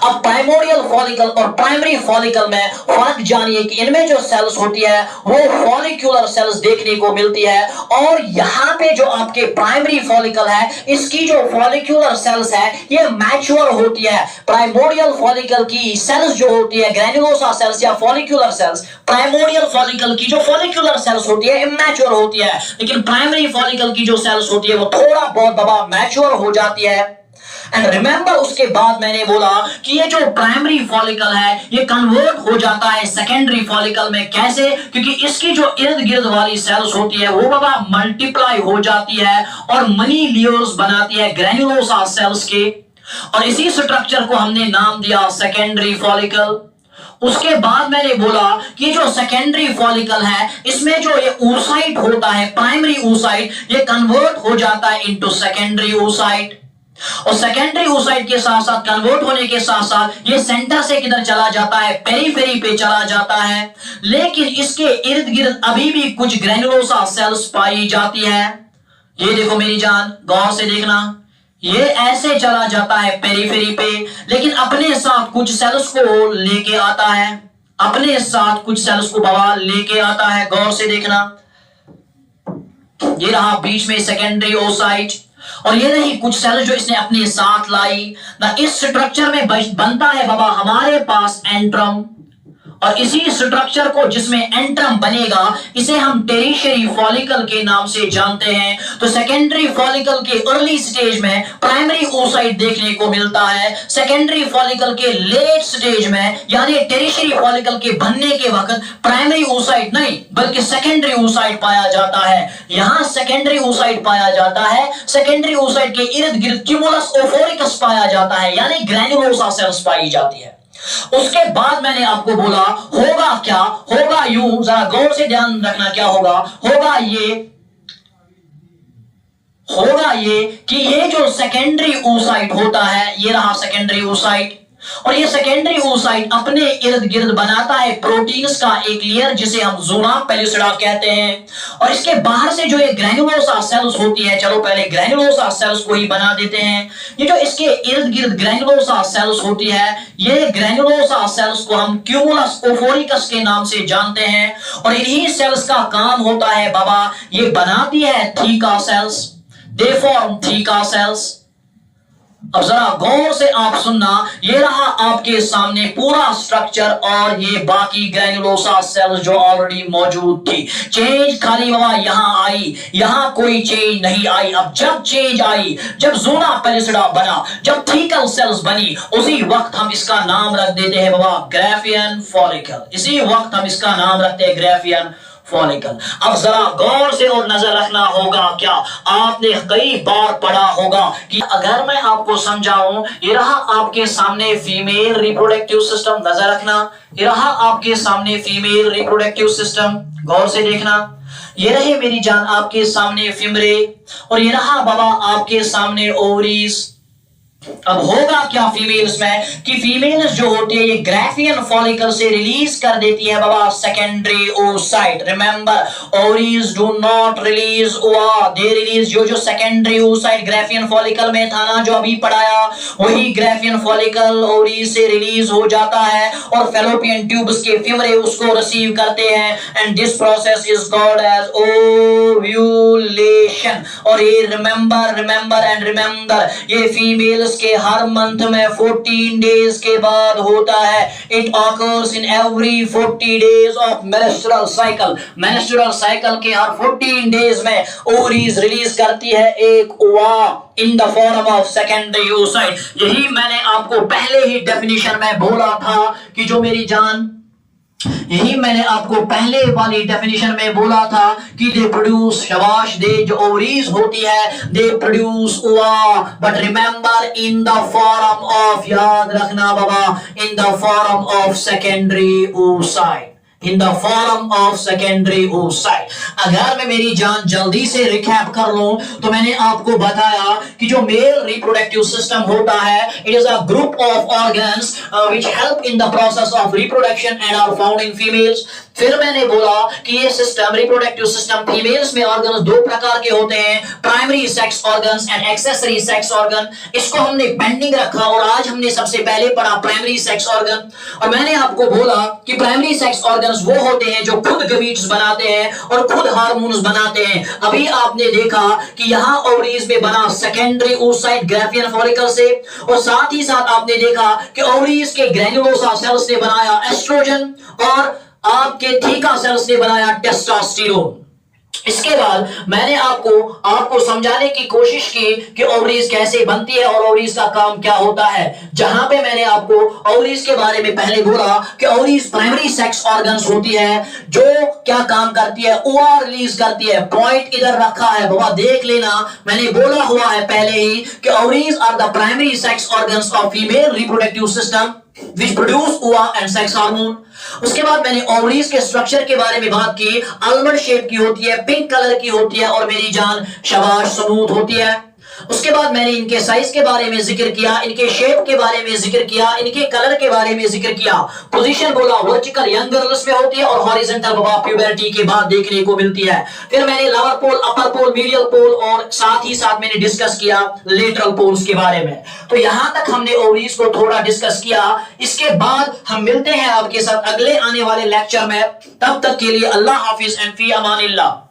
अब प्राइमोडियल फॉलिकल और प्राइमरी फॉलिकल में फर्क जानिए कि इनमें जो सेल्स होती है वो फॉलिक्यूलर सेल्स देखने को मिलती है, और यहां पे जो आपके प्राइमरी फॉलिकल है इसकी जो फॉलिक्यूलर सेल्स है ये मैच्योर होती है। प्राइमोडियल फॉलिकल की सेल्स जो होती है ग्रैन्युलोसा सेल्स या फॉलिक्यूलर सेल्स, प्राइमोडियल फॉलिकल की जो फॉलिक्यूलर सेल्स होती है इमैच्योर होती है, लेकिन प्राइमरी फॉलिकल की जो सेल्स होती है वो थोड़ा बहुत बाबा मैच्योर हो जाती है। एंड रिमेंबर उसके बाद मैंने बोला कि ये जो प्राइमरी फॉलिकल है ये कन्वर्ट हो जाता है सेकेंडरी फॉलिकल में। कैसे? क्योंकि इसकी जो इर्द गिर्द वाली सेल्स होती है वो बाबा मल्टीप्लाई हो जाती है और मनी लेयर्स बनाती है ग्रैन्युलोसा सेल्स के, और इसी स्ट्रक्चर को हमने नाम दिया सेकेंडरी फॉलिकल। उसके बाद मैंने बोला कि जो सेकेंडरी फॉलिकल है इसमें जो ये oocyte होता है, प्राइमरी oocyte, ये कन्वर्ट हो जाता है इनटू सेकेंडरी oocyte, और सेकेंडरी oocyte के साथ साथ कन्वर्ट होने के साथ साथ ये सेंटर से किधर चला जाता है, पेरीफेरी पे चला जाता है। लेकिन इसके इर्द गिर्द अभी भी कुछ ग्रैन्युलोसा सेल्स पाई जाती है। ये देखो मेरी जान, गौर से देखना, ये ऐसे चला जाता है पेरीफेरी पे, लेकिन अपने साथ कुछ सेल्स को लेके आता है, अपने साथ कुछ सेल्स को बाबा लेके आता है। गौर से देखना, ये रहा बीच में सेकेंडरी oocyte, और ये रही कुछ सेल्स जो इसने अपने साथ लाई ना। इस स्ट्रक्चर में बनता है बाबा हमारे पास एंट्रम, और इसी स्ट्रक्चर को जिसमें एंट्रम बनेगा इसे हम टेरिशरी फॉलिकल के नाम से जानते हैं। तो सेकेंडरी फॉलिकल के अर्ली स्टेज में प्राइमरी oocyte देखने को मिलता है, सेकेंडरी फॉलिकल के लेट स्टेज में यानी टेरिशरी फॉलिकल के बनने के वक्त प्राइमरी oocyte नहीं बल्कि सेकेंडरी oocyte पाया जाता है। यहां सेकेंडरी oocyte पाया जाता है, सेकेंडरी oocyte के इर्द गिर्द क्यूमुलस ओफोरिकस पाया जाता है यानी ग्रैन्युलोसा सेल्स पाई जाती है। उसके बाद मैंने आपको बोला होगा क्या, होगा यूं, जरा गौर से ध्यान रखना क्या होगा, होगा ये कि ये जो सेकेंडरी oocyte होता है ये रहा सेकेंडरी oocyte, और ये सेकेंडरी oocyte अपने इर्द गिर्द बनाता है प्रोटीन्स का एक लेयर जिसे हम ज़ोना पेलिसिडा कहते हैं, और इसके बाहर से जो ये ग्रैन्युलोसा सेल्स होती है, चलो पहले ग्रैन्युलोसा सेल्स को ही बना देते हैं। ये जो इसके इर्द गिर्द ग्रैन्युलोसा सेल्स होती है ये ग्रैन्युलोसा सेल्स को हम क्यूमुलस ओफोरिकस के नाम से जानते हैं, और इन्हीं सेल्स का काम होता है बाबा ये बनाती है theca sales, they form theca sales. अब जरा गौर से आप सुनना, ये रहा आपके सामने पूरा स्ट्रक्चर और ये बाकी ग्रैन्युलोसा सेल्स जो ऑलरेडी मौजूद थी। चेंज खाली बाबा यहां आई, यहां कोई चेंज नहीं आई। अब जब चेंज आई, जब ज़ोना पेलिसिडा बना, जब थीकल सेल्स बनी, उसी वक्त हम इसका नाम रख देते हैं बाबा ग्राफियन फॉलिकल, इसी वक्त हम इसका नाम रखते हैं ग्राफियन फॉलिकल। अब जरा गौर से और नजर रखना होगा, क्या आपने कई बार पढ़ा होगा कि अगर मैं आपको समझाऊं, ये रहा आपके सामने फीमेल रिप्रोडक्टिव सिस्टम, नजर रखना, ये रहा आपके सामने फीमेल रिप्रोडक्टिव सिस्टम, गौर से देखना, ये रहे मेरी जान आपके सामने फिमरे, और ये रहा बाबा आपके सामने ओवरीज। अब होगा क्या फीमेल्स में कि फीमेल्स जो होती है ये ग्राफियन फॉलिकल से रिलीज कर देती है बाबा secondary oocyte। Remember ovaries do not release ova, they release जो सेकेंडरी oocyte ग्राफियन फॉलिकल में था ना जो अभी पढ़ाया, वही ग्राफियन फॉलिकल ओवरीज से रिलीज हो जाता है और फेलोपियन ट्यूब्स के फिमरे उसको रिसीव करते हैं, and this process is called as ovulation. और ये रिमेंबर ये फीमेल्स के हर मंथ में 14 डेज के बाद होता है। It occurs in every 40 days of menstrual cycle, menstrual cycle के हर 14 डेज में ओवरीज रिलीज करती है एक ओवा इन the form of secondary oocyte। यही मैंने आपको पहले ही डेफिनेशन में बोला था कि जो मेरी जान, यही मैंने आपको पहले वाली डेफिनेशन में बोला था कि दे प्रोड्यूस, शाबाश, दे जो ओवरीज होती है they produce ova, but remember in the form of, याद रखना बाबा, in the form of secondary oocyte, in the form of secondary oocyte। अगर मैं मेरी जान जल्दी से रिकैप कर लूं तो मैंने आपको बताया कि जो मेल रिप्रोडक्टिव सिस्टम होता है it is a group of organs which help in the process of reproduction and are found in females. फिर मैंने बोला कि ये सिस्टम रिप्रोडक्टिव सिस्टम फीमेल्स में ऑर्गन्स दो प्रकार के होते हैं, primary sex organs and accessory sex organ. इसको हमने पेंडिंग रखा और आज हमने सबसे पहले पढ़ा प्राइमरी सेक्स ऑर्गन। और मैंने आपको बोला कि प्राइमरी सेक्स ऑर्गन्स वो होते हैं जो खुद गमीट्स बनाते हैं और खुद हार्मोन्स बनाते हैं। अभी आपने देखा कि यहां ओवरीज में बना सेकेंडरी oocyte ग्राफियन फॉलिकल से, और साथ ही साथ आपने देखा कि ओवरीज के ग्रैन्युलोसा सेल्स ने बनाया एस्ट्रोजन और आपके थीका सेल्स ने बनाया टेस्टोस्टेरोन। इसके बाद मैंने आपको समझाने की कोशिश की कि ओवरीज कैसे बनती है और ओवरीज का काम क्या होता है। जहां पे मैंने आपको ओवरीज के बारे में पहले बोला कि ओवरीज प्राइमरी सेक्स ऑर्गन्स होती है जो क्या काम करती है, ओवा रिलीज करती है। पॉइंट इधर रखा है बाबा, देख लेना, मैंने बोला हुआ है पहले ही कि ovaries are the primary sex organs of female reproductive system which produce ova and sex hormone. उसके बाद मैंने ओवरीज के स्ट्रक्चर के बारे में बात की। आलमंड शेप की होती है, पिंक कलर की होती है और मेरी जान शाबाश स्मूथ होती है। उसके बाद मैंने इनके साइज के बारे में जिक्र किया, इनके शेप के बारे में जिक्र किया, इनके कलर के बारे में जिक्र किया। पोजीशन बोला वर्टिकल यंग गर्ल्स में होती है और हॉरिजॉन्टल बाबा प्यूबर्टी के बाद देखने को मिलती है। फिर मैंने लोअर पोल, अपर पोल, मीडियल पोल और साथ ही साथ मैंने डिस्कस किया लेटरल पोल्स के बारे में। तो यहां तक हमने ओवरीज को थोड़ा डिस्कस किया। इसके बाद हम मिलते हैं आपके साथ अगले आने वाले लेक्चर में। तब तक के लिए अल्लाह हाफिज एंड फी अमानिल्लाह।